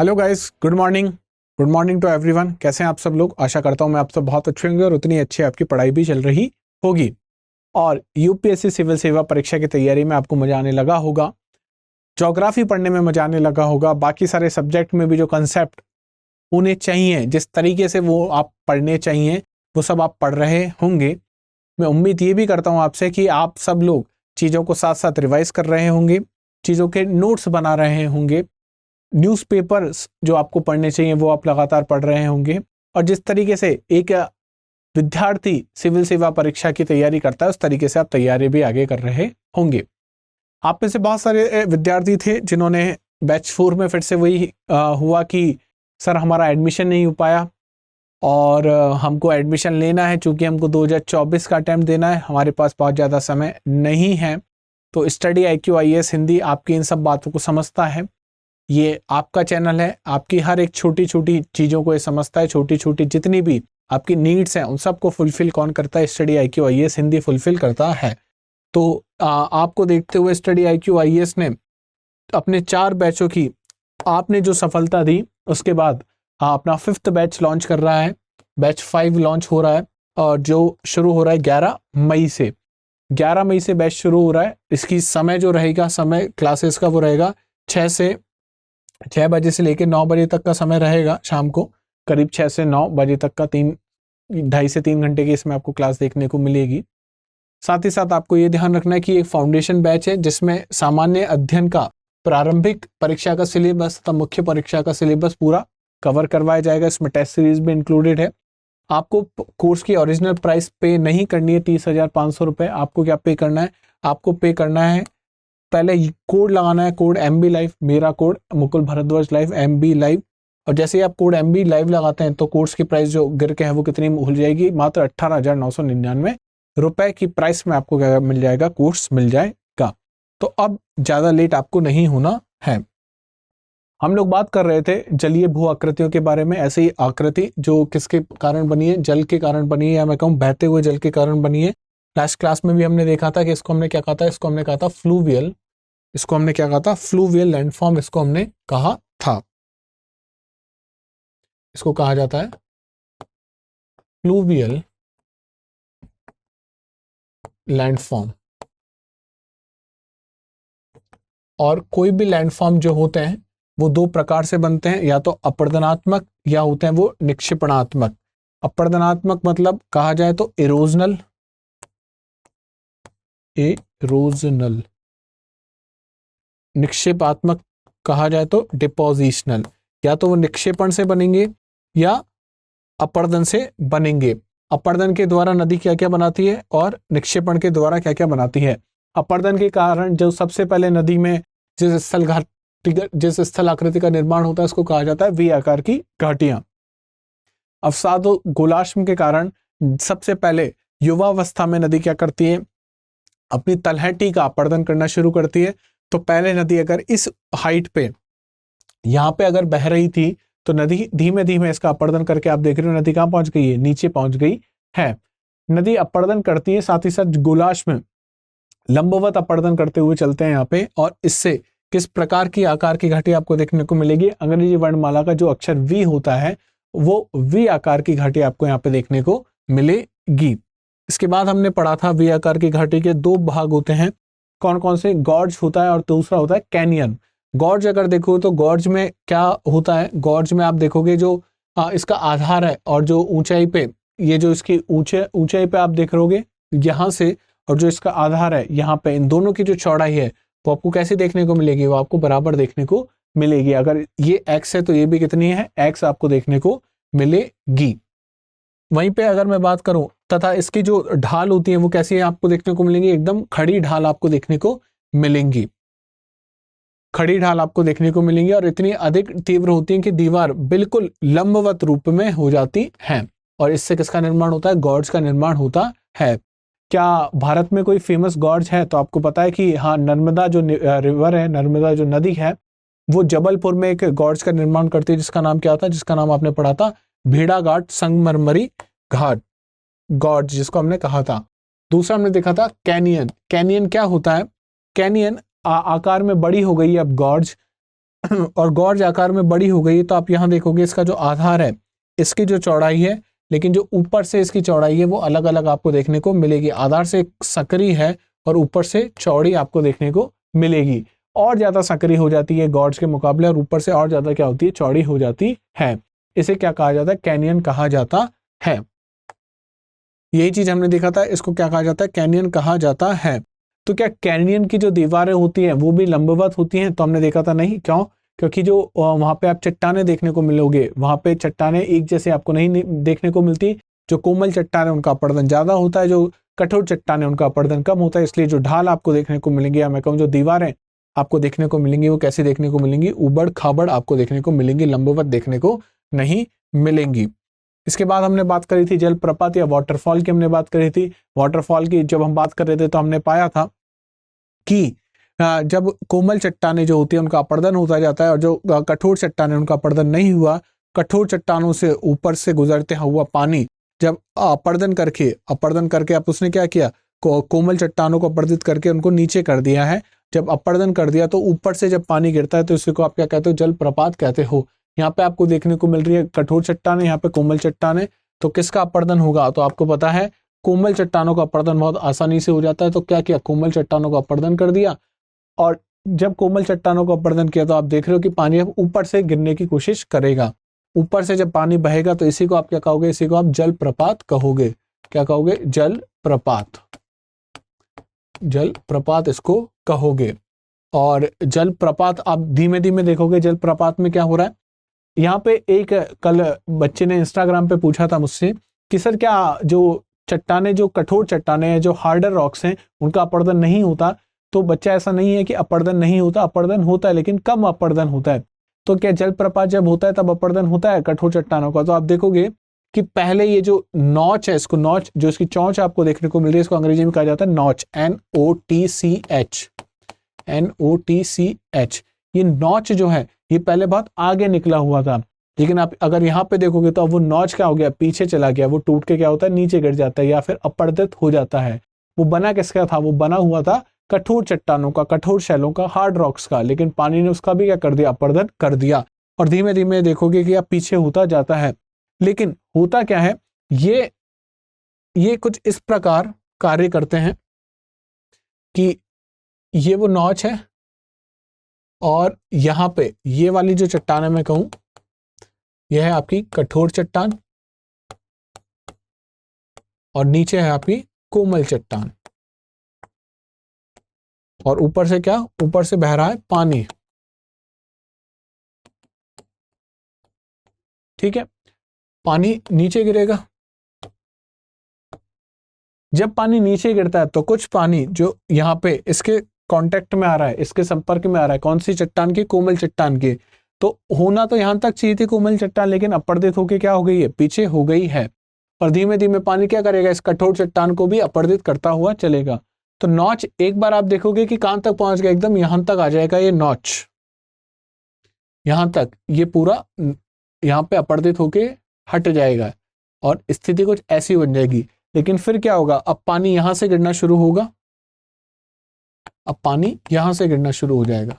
Hello guys, good morning to everyone. कैसे हैं आप सब लोग? आशा करता हूं मैं आप सब बहुत अच्छे होंगे और उतनी अच्छी आपकी पढ़ाई भी चल रही होगी। और यूपीएससी सिविल सेवा परीक्षा की तैयारी में आपको मजा आने लगा होगा, ज्योग्राफी पढ़ने में मजा आने लगा होगा, बाकी सारे सब्जेक्ट में भी जो कंसेप्ट होने चाहिए, जिस तरीके से वो आप पढ़ने चाहिए, वो सब आप पढ़ रहे होंगे। मैं उम्मीद ये भी करता हूँ आपसे कि आप सब लोग चीज़ों को साथ साथ रिवाइज कर रहे होंगे, चीज़ों के नोट्स बना रहे होंगे, न्यूज़पेपर्स जो आपको पढ़ने चाहिए वो आप लगातार पढ़ रहे होंगे। और जिस तरीके से एक विद्यार्थी सिविल सेवा परीक्षा की तैयारी करता है, उस तरीके से आप तैयारी भी आगे कर रहे होंगे। आप में से बहुत सारे विद्यार्थी थे जिन्होंने बैच 4 में फिर से वही हुआ कि सर हमारा एडमिशन नहीं हो पाया और हमको एडमिशन लेना है, चूंकि हमको 2024 का अटेम्प्ट देना है, हमारे पास बहुत ज़्यादा समय नहीं है। तो स्टडी IQ IAS हिंदी आपकी इन सब बातों को समझता है। ये आपका चैनल है, आपकी हर एक छोटी छोटी चीज़ों को ये समझता है। छोटी छोटी जितनी भी आपकी नीड्स हैं उन सबको फुलफिल कौन करता है? Study IQ IAS Hindi fulfil करता है। तो आपको देखते हुए स्टडी IQ IAS ने अपने 4 बैचों की आपने जो सफलता दी, उसके बाद अपना 5th बैच लॉन्च कर रहा है। बैच 5 लॉन्च हो रहा है और जो शुरू हो रहा है 11 मई से। 11 मई से बैच शुरू हो रहा है। इसकी समय जो रहेगा, समय क्लासेस का वो रहेगा 6 बजे से लेकर 9 बजे तक का समय रहेगा। शाम को करीब 6 से 9 बजे तक का 2.5 से 3 घंटे की इसमें आपको क्लास देखने को मिलेगी। साथ ही साथ आपको ये ध्यान रखना है कि एक फाउंडेशन बैच है जिसमें सामान्य अध्ययन का प्रारंभिक परीक्षा का सिलेबस तथा मुख्य परीक्षा का सिलेबस पूरा कवर करवाया जाएगा। इसमें टेस्ट सीरीज भी इंक्लूडेड है। आपको कोर्स की ओरिजिनल प्राइस पे नहीं करनी है 30,500 रुपये। आपको क्या पे करना है? आपको पे करना है, पहले कोड लगाना है, कोड MB लाइव, मेरा code Mukul Bharadwaj live MB live. और जैसे ही आप कोड MB लाइव लगाते हैं तो कोर्स की प्राइस जो गिर के है वो कितनी हो जाएगी? मात्र 18,999 रुपए की प्राइस में आपको क्या मिल जाएगा? कोर्स मिल जाएगा। तो अब ज्यादा लेट आपको नहीं होना है। हम लोग बात कर रहे थे जलीय भू आकृतियों के बारे में। ऐसी आकृति जो किसके कारण बनी है? जल के कारण बनी है, या मैं कहूँ बहते हुए जल के कारण बनी है। लास्ट क्लास में भी हमने देखा था कि इसको हमने क्या कहा था? इसको हमने कहा था फ्लूवियल। इसको हमने क्या कहा था? फ्लूवियल लैंडफॉर्म इसको हमने कहा था। इसको कहा जाता है फ्लूवियल लैंडफॉर्म। और कोई भी लैंडफॉर्म जो होते हैं वो 2 प्रकार से बनते हैं, या तो अपरदनात्मक या होते हैं वो निक्षेपणात्मक। अपरदनात्मक मतलब कहा जाए तो इरोजनल, निक्षेपात्मक कहा जाए तो डिपोजिशनल। या तो वो निक्षेपण से बनेंगे या अपर्दन से बनेंगे। अपर्दन के द्वारा नदी क्या क्या बनाती है और निक्षेपण के द्वारा क्या क्या बनाती है। अपर्दन के कारण जो सबसे पहले नदी में जिस स्थल आकृति का निर्माण होता है उसको कहा जाता है V आकार की घाटियां। अवसादो गोलाश्म के कारण सबसे पहले युवावस्था में नदी क्या करती है? अपनी तलहटी का अपर्दन करना शुरू करती है। तो पहले नदी अगर इस हाइट पे यहाँ पे अगर बह रही थी तो नदी धीमे धीमे इसका अपर्दन करके आप देख रहे हो नदी कहाँ पहुंच गई है? नीचे पहुंच गई है। नदी अपर्दन करती है, साथ ही साथ गोलाश्म लंबवत अपर्दन करते हुए चलते हैं यहाँ पे। और इससे किस प्रकार की आकार की घाटी आपको देखने को मिलेगी? अंग्रेजी वर्णमाला का जो अक्षर V होता है वो V आकार की घाटी आपको यहाँ पे देखने को मिलेगी। इसके बाद हमने पढ़ा था V आकार की घाटी के 2 भाग होते हैं। कौन कौन से? गॉर्ज होता है और दूसरा होता है कैनियन। गॉर्ज अगर देखो तो गॉर्ज में क्या होता है? गॉर्ज में आप देखोगे जो इसका आधार है और जो ऊंचाई पे, ये जो इसकी ऊंचाई पे आप देख रहोगे यहाँ से, और जो इसका आधार है यहाँ पे, इन दोनों की जो चौड़ाई है वो आपको कैसे देखने को मिलेगी? वो आपको बराबर देखने को मिलेगी। अगर ये x है तो ये भी कितनी है? x आपको देखने को मिलेगी। वहीं पे अगर मैं बात करूं, तथा इसकी जो ढाल होती है वो कैसी है आपको देखने को मिलेंगी? एकदम खड़ी ढाल आपको देखने को मिलेंगी। खड़ी ढाल आपको देखने को मिलेंगी और इतनी अधिक तीव्र होती है कि दीवार बिल्कुल लंबवत रूप में हो जाती है। और इससे किसका निर्माण होता है? गॉर्ज का निर्माण होता है। क्या भारत में कोई फेमस गॉर्ज है? तो आपको पता है कि हाँ, नर्मदा जो रिवर है, नर्मदा जो नदी है, वो जबलपुर में एक गॉर्ज का निर्माण करती है, जिसका नाम क्या था? जिसका नाम आपने पढ़ा था भेड़ाघाट संगमरमरी घाट, गॉर्ज जिसको हमने कहा था। दूसरा हमने देखा था कैनियन। कैनियन क्या होता है? कैनियन आकार में बड़ी हो गई है अब गॉर्ज, और गॉर्ज आकार में बड़ी हो गई, तो आप यहाँ देखोगे इसका जो आधार है, इसकी जो चौड़ाई है, लेकिन जो ऊपर से इसकी चौड़ाई है वो अलग अलग आपको देखने को मिलेगी। आधार से सकरी है और ऊपर से चौड़ी आपको देखने को मिलेगी। और ज्यादा सकरी हो जाती है गॉर्ज के मुकाबले, और ऊपर से और ज्यादा क्या होती है, चौड़ी हो जाती है। इसे क्या कहा जाता है, कैनियन कहा जाता है। यही चीज हमने देखा था, इसको क्या कहा जाता है, कैनियन कहा जाता है। तो क्या कैनियन की जो दीवारें होती हैं वो भी लंबवत होती हैं? तो हमने देखा था नहीं। क्यों? क्योंकि जो वहां पे आप चट्टाने देखने को मिलोगे, वहां पे चट्टाने एक जैसे आपको नहीं देखने को मिलती। जो कोमल चट्टान है उनका अपरदन ज्यादा होता है, जो कठोर चट्टान है उनका अपरदन कम होता है। इसलिए जो ढाल आपको देखने को मिलेंगी, या मैं कहूँ जो दीवारें आपको देखने को मिलेंगी, वो कैसी देखने को मिलेंगी, उबड़ खाबड़ आपको देखने को मिलेंगी, लंबवत देखने को नहीं मिलेंगी। इसके बाद हमने बात करी थी जलप्रपात या वाटरफॉल की, हमने बात करी थी। वाटरफॉल की जब हम बात कर रहे थे तो हमने पाया था कि जब कोमल चट्टानें जो होती है उनका अपरदन होता जाता है, और जो कठोर चट्टानें उनका अपरदन नहीं हुआ। कठोर चट्टानों से ऊपर से गुजरते हुआ पानी जब अपरदन करके अब उसने क्या किया, कोमल चट्टानों को अपरदित करके उनको नीचे कर दिया है। जब अपरदन कर दिया तो ऊपर से जब पानी गिरता है तो इसी को आप क्या कहते हो, जलप्रपात कहते हो। यहाँ पे आपको देखने को मिल रही है कठोर चट्टानें, यहाँ पे कोमल चट्टानें। तो किसका अपरदन होगा? तो आपको पता है कोमल चट्टानों का अपरदन बहुत आसानी से हो जाता है। तो क्या किया, कोमल चट्टानों का अपरदन कर दिया। और जब कोमल चट्टानों का अपरदन किया तो आप देख रहे हो कि पानी अब ऊपर से गिरने की कोशिश करेगा। ऊपर से जब पानी बहेगा तो इसी को आप क्या कहोगे, इसी को आप जलप्रपात कहोगे। क्या कहोगे? जलप्रपात। जलप्रपात इसको कहोगे। और जलप्रपात आप धीमे धीमे देखोगे जलप्रपात में क्या हो रहा है। यहाँ पे एक कल बच्चे ने इंस्टाग्राम पे पूछा था मुझसे कि सर क्या जो चट्टाने, जो कठोर चट्टाने हैं, जो हार्डर रॉक्स हैं, उनका अपरदन नहीं होता? तो बच्चा ऐसा नहीं है कि अपरदन नहीं होता, अपरदन होता है, लेकिन कम अपरदन होता है। तो क्या जलप्रपात जब होता है तब अपरदन होता है कठोर चट्टानों का? तो आप देखोगे कि पहले ये जो नॉच है, इसको नॉच, जो इसकी चौंच आपको देखने को मिल रही है, इसको अंग्रेजी में कहा जाता है नॉच, NOTCH, NOTCH। ये नॉच जो है ये पहले बहुत आगे निकला हुआ था, लेकिन आप अगर यहाँ पे देखोगे तो अब वो नॉच क्या हो गया, पीछे चला गया। वो टूट के क्या होता है, नीचे गिर जाता है या फिर अपरदित हो जाता है। वो बना किसका था? वो बना हुआ था कठोर चट्टानों का, कठोर शैलों का, हार्ड रॉक्स का। लेकिन पानी ने उसका भी क्या कर दिया, अपरदन कर दिया। और धीमे धीमे देखोगे कि अब पीछे होता जाता है। लेकिन होता क्या है, ये कुछ इस प्रकार कार्य करते हैं कि ये वो नॉच है, और यहां पे ये वाली जो चट्टान है, मैं कहूं यह है आपकी कठोर चट्टान, और नीचे है आपकी कोमल चट्टान। और ऊपर से क्या, ऊपर से बह रहा है पानी। ठीक है, पानी नीचे गिरेगा। जब पानी नीचे गिरता है तो कुछ पानी जो यहाँ पे इसके कांटेक्ट में आ रहा है, इसके संपर्क में आ रहा है, कौन सी चट्टान की, कोमल चट्टान की। तो होना तो यहां तक चाहिए थी कोमल चट्टान, लेकिन अपरदित होकर क्या हो गई है, पीछे हो गई है। और धीमे धीमे पानी क्या करेगा, इस कठोर चट्टान को भी अपरदित करता हुआ चलेगा। तो नॉच एक बार आप देखोगे कि कहां तक पहुंच गया, एकदम यहां तक आ जाएगा ये नॉच, यहां तक ये पूरा यहाँ पे अपरदित होके हट जाएगा, और स्थिति कुछ ऐसी बन जाएगी। लेकिन फिर क्या होगा, अब पानी यहां से गिरना शुरू होगा। अब पानी यहां से गिरना शुरू हो जाएगा।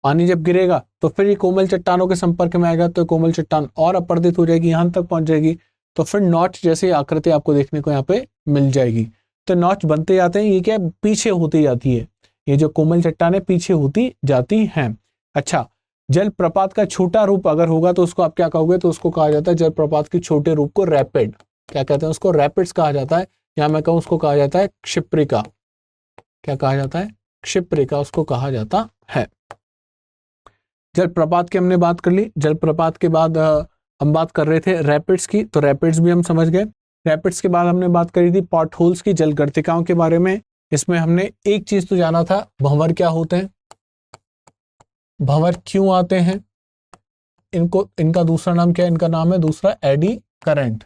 पानी जब गिरेगा तो फिर ये कोमल चट्टानों के संपर्क में आएगा, तो कोमल चट्टान और अपरदित हो जाएगी, यहां तक पहुंच जाएगी। तो फिर नॉच जैसी आकृति आपको देखने को यहाँ पे मिल जाएगी। तो नॉच बनते जाते हैं, ये क्या पीछे होती जाती है, ये जो कोमल चट्टानें पीछे होती जाती हैं। अच्छा, जलप्रपात का छोटा रूप अगर होगा तो उसको आप क्या कहोगे, तो उसको कहा जाता है जलप्रपात के छोटे रूप को रैपिड। क्या कहते हैं उसको, रैपिड्स कहा जाता है, या मैं कहूँ उसको कहा जाता है क्षिप्रिका। क्या कहा जाता है, क्षिप्रिका उसको कहा जाता है। जलप्रपात की हमने बात कर ली। जलप्रपात के बाद हम बात कर रहे थे रैपिड्स की, तो रैपिड्स भी हम समझ गए। रैपिड्स के बाद हमने बात करी थी पॉट होल्स की, जल गर्तिकाओं के बारे में। इसमें हमने एक चीज तो जाना था, भंवर क्या होते हैं, भंवर क्यों आते हैं, इनको, इनका दूसरा नाम क्या है, इनका नाम है दूसरा एडी करंट।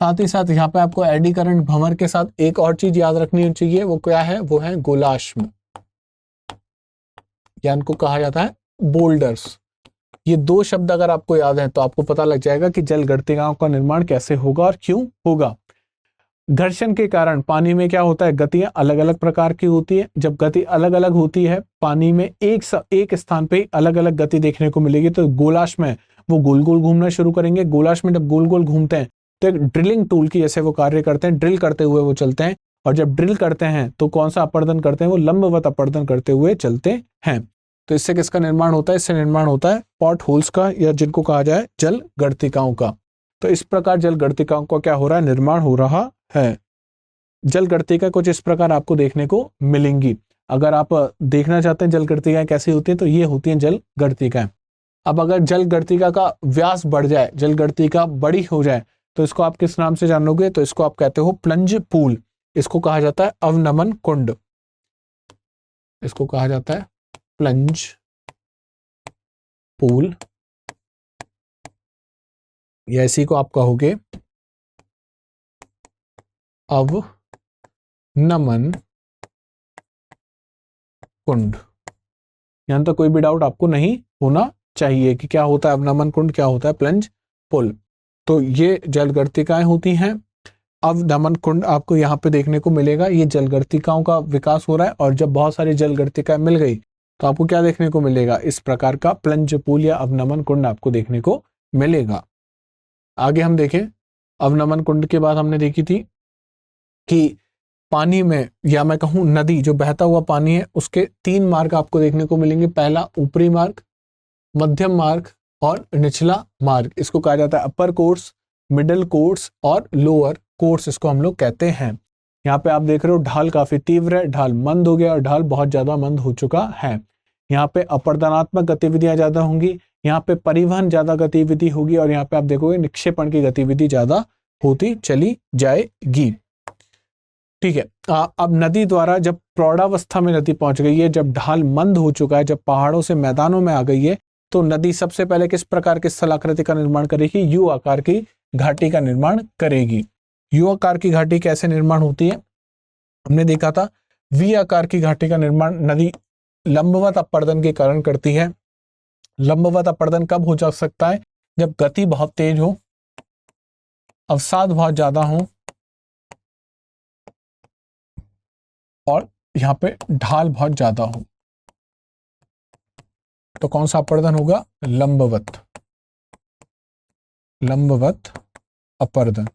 साथ ही साथ यहाँ पे आपको एडी करंट भंवर के साथ एक और चीज याद रखनी चाहिए, वो क्या है, वो है गोलाश्म, या इनको कहा जाता है बोल्डर्स। ये दो शब्द अगर आपको याद है तो आपको पता लग जाएगा कि जल गर्तिकाओं का निर्माण कैसे होगा और क्यों होगा। घर्षण के कारण पानी में क्या होता है, गतियां अलग अलग प्रकार की होती है। जब गति अलग अलग होती है पानी में एक स्थान पे अलग अलग गति देखने को मिलेगी। तो गोलार्ध में वो गोल गोल घूमना शुरू करेंगे। गोलार्ध में जब गोल गोल घूमते हैं तो एक ड्रिलिंग टूल की जैसे वो कार्य करते हैं, ड्रिल करते हुए वो चलते हैं। और जब ड्रिल करते हैं तो कौन सा अपर्दन करते हैं, वो लंबवत अपर्दन करते हुए चलते हैं। तो इससे किसका निर्माण होता है, इससे निर्माण होता है पॉट होल्स का, या जिनको कहा जाए जल गर्तिकाओं का। तो इस प्रकार जल गर्तिकाओं का क्या हो रहा है, निर्माण हो रहा है। जल गर्तिका कुछ इस प्रकार आपको देखने को मिलेंगी। अगर आप देखना चाहते हैं जल गर्तिकाएं कैसी होती हैं तो ये होती हैं जल गर्तिकाएं। अब अगर जल गर्तिका का व्यास बढ़ जाए, जल गर्तिका बड़ी हो जाए, तो इसको आप किस नाम से जानोगे, तो इसको आप कहते हो प्लंज पूल। इसको कहा जाता है अवनमन कुंड। इसको कहा जाता है प्लंज पूल, या इसी को आप कहोगे अवनमन कुंड। यहां तक कोई भी डाउट आपको नहीं होना चाहिए कि क्या होता है अवनमन कुंड, क्या होता है प्लंज पुल। तो ये जल गर्तिकाएं होती हैं। अवनमन कुंड आपको यहाँ पे देखने को मिलेगा। ये जल गर्तिकाओं का विकास हो रहा है, और जब बहुत सारी जल गर्तिकाएं मिल गई तो आपको क्या देखने को मिलेगा, इस प्रकार का प्लंज पूल या अवनमन कुंड आपको देखने को मिलेगा। आगे हम देखें, अवनमन कुंड के बाद हमने देखी थी कि पानी में, या मैं कहूं नदी जो बहता हुआ पानी है, उसके 3 मार्ग आपको देखने को मिलेंगे। पहला ऊपरी मार्ग, मध्यम मार्ग और निचला मार्ग। इसको कहा जाता है अपर कोर्स, मिडिल कोर्स और लोअर कोर्स, इसको हम लोग कहते हैं। यहाँ पे आप देख रहे हो ढाल काफी तीव्र है, ढाल मंद हो गया और ढाल बहुत ज्यादा मंद हो चुका है। यहाँ पे अपर्दनात्मक गतिविधियां ज्यादा होंगी, यहाँ पे परिवहन ज्यादा गतिविधि होगी, और यहाँ पे आप देखोगे निक्षेपण की गतिविधि ज्यादा होती चली जाएगी। ठीक है। अब नदी द्वारा जब प्रौढ़ावस्था में नदी पहुंच गई है, जब ढाल मंद हो चुका है, जब पहाड़ों से मैदानों में आ गई है, तो नदी सबसे पहले किस प्रकार की स्थलाकृति का निर्माण करेगी, यू आकार की घाटी का निर्माण करेगी। यू आकार की घाटी कैसे निर्माण होती है, हमने देखा था वी आकार की घाटी का निर्माण नदी लंबवत अपर्दन के कारण करती है। लंबवत अपर्दन कब हो जा सकता है, जब गति बहुत तेज हो, अवसाद बहुत ज्यादा हो और यहाँ पे ढाल बहुत ज्यादा हो। तो कौन सा अपर्दन होगा, लंबवत, लंबवत अपर्दन।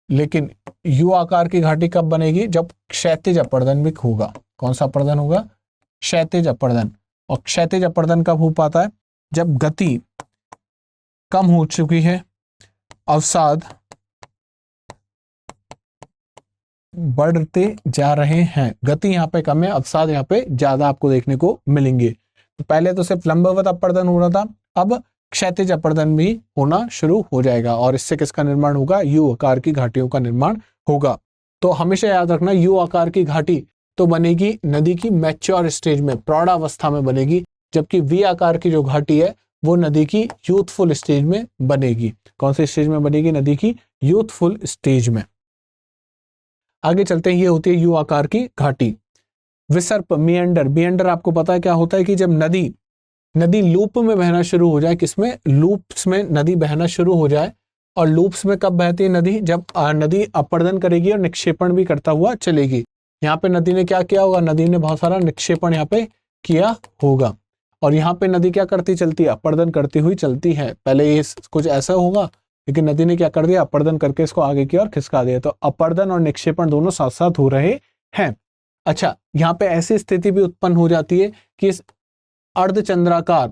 लेकिन यू आकार की घाटी कब बनेगी, जब क्षैतिज अपर्दन भी होगा। कौन सा अपर्दन होगा, क्षैतिज अपर्दन। और क्षैतिज अपर्दन कब हो पाता है, जब गति कम हो चुकी है, अवसाद बढ़ते जा रहे हैं। गति यहाँ पे कम है, अवसाद यहाँ पे ज्यादा आपको देखने को मिलेंगे। तो पहले तो सिर्फ लंबवत अपर्दन हो रहा था, अब क्षैतिज अपर्दन भी होना शुरू हो जाएगा, और इससे किसका निर्माण होगा, यू आकार की घाटियों का निर्माण होगा। तो हमेशा याद रखना, यू आकार की घाटी तो बनेगी नदी की मैच्योर स्टेज में, प्रौढ़ावस्था में बनेगी, जबकि वी आकार की जो घाटी है वो नदी की यूथफुल स्टेज में बनेगी। कौन से स्टेज में बनेगी, नदी की यूथफुल स्टेज में। आगे चलते हैं, ये होती है यू आकार की घाटी। विसर्प, मिएंडर। मिएंडर आपको पता है क्या होता है कि जब नदी लूप में बहना शुरू हो जाए, किसमें, लूप्स में नदी बहना शुरू हो जाए। और लूप्स में कब बहती है नदी, जब नदी अपर्दन करेगी और निक्षेपण भी करता हुआ चलेगी। यहाँ पे नदी ने क्या किया होगा, नदी ने बहुत सारा निक्षेपण यहाँ पे किया होगा, और यहाँ पे नदी क्या करती चलती है, अपर्दन करती हुई चलती है। पहले ये कुछ ऐसा होगा, लेकिन नदी ने क्या कर दिया, अपर्दन करके इसको आगे की ओर खिसका दिया। तो अपर्दन और निक्षेपण दोनों साथ साथ हो रहे हैं। अच्छा, यहाँ पे ऐसी स्थिति भी उत्पन्न हो जाती है कि इस अर्धचंद्राकार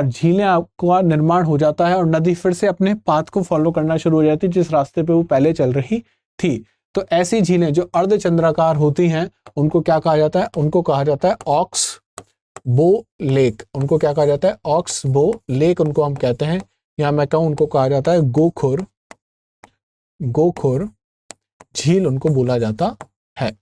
झीलें का निर्माण हो जाता है, और नदी फिर से अपने पाथ को फॉलो करना शुरू हो जाती है जिस रास्ते पे वो पहले चल रही थी। तो ऐसी झीलें जो अर्धचंद्राकार होती हैं, उनको क्या कहा जाता है, उनको कहा जाता है ऑक्स बो लेक। उनको क्या कहा जाता है, ऑक्स बो लेक उनको हम कहते हैं, या मैं कहूं उनको कहा जाता है गोखुर झील उनको बोला जाता है।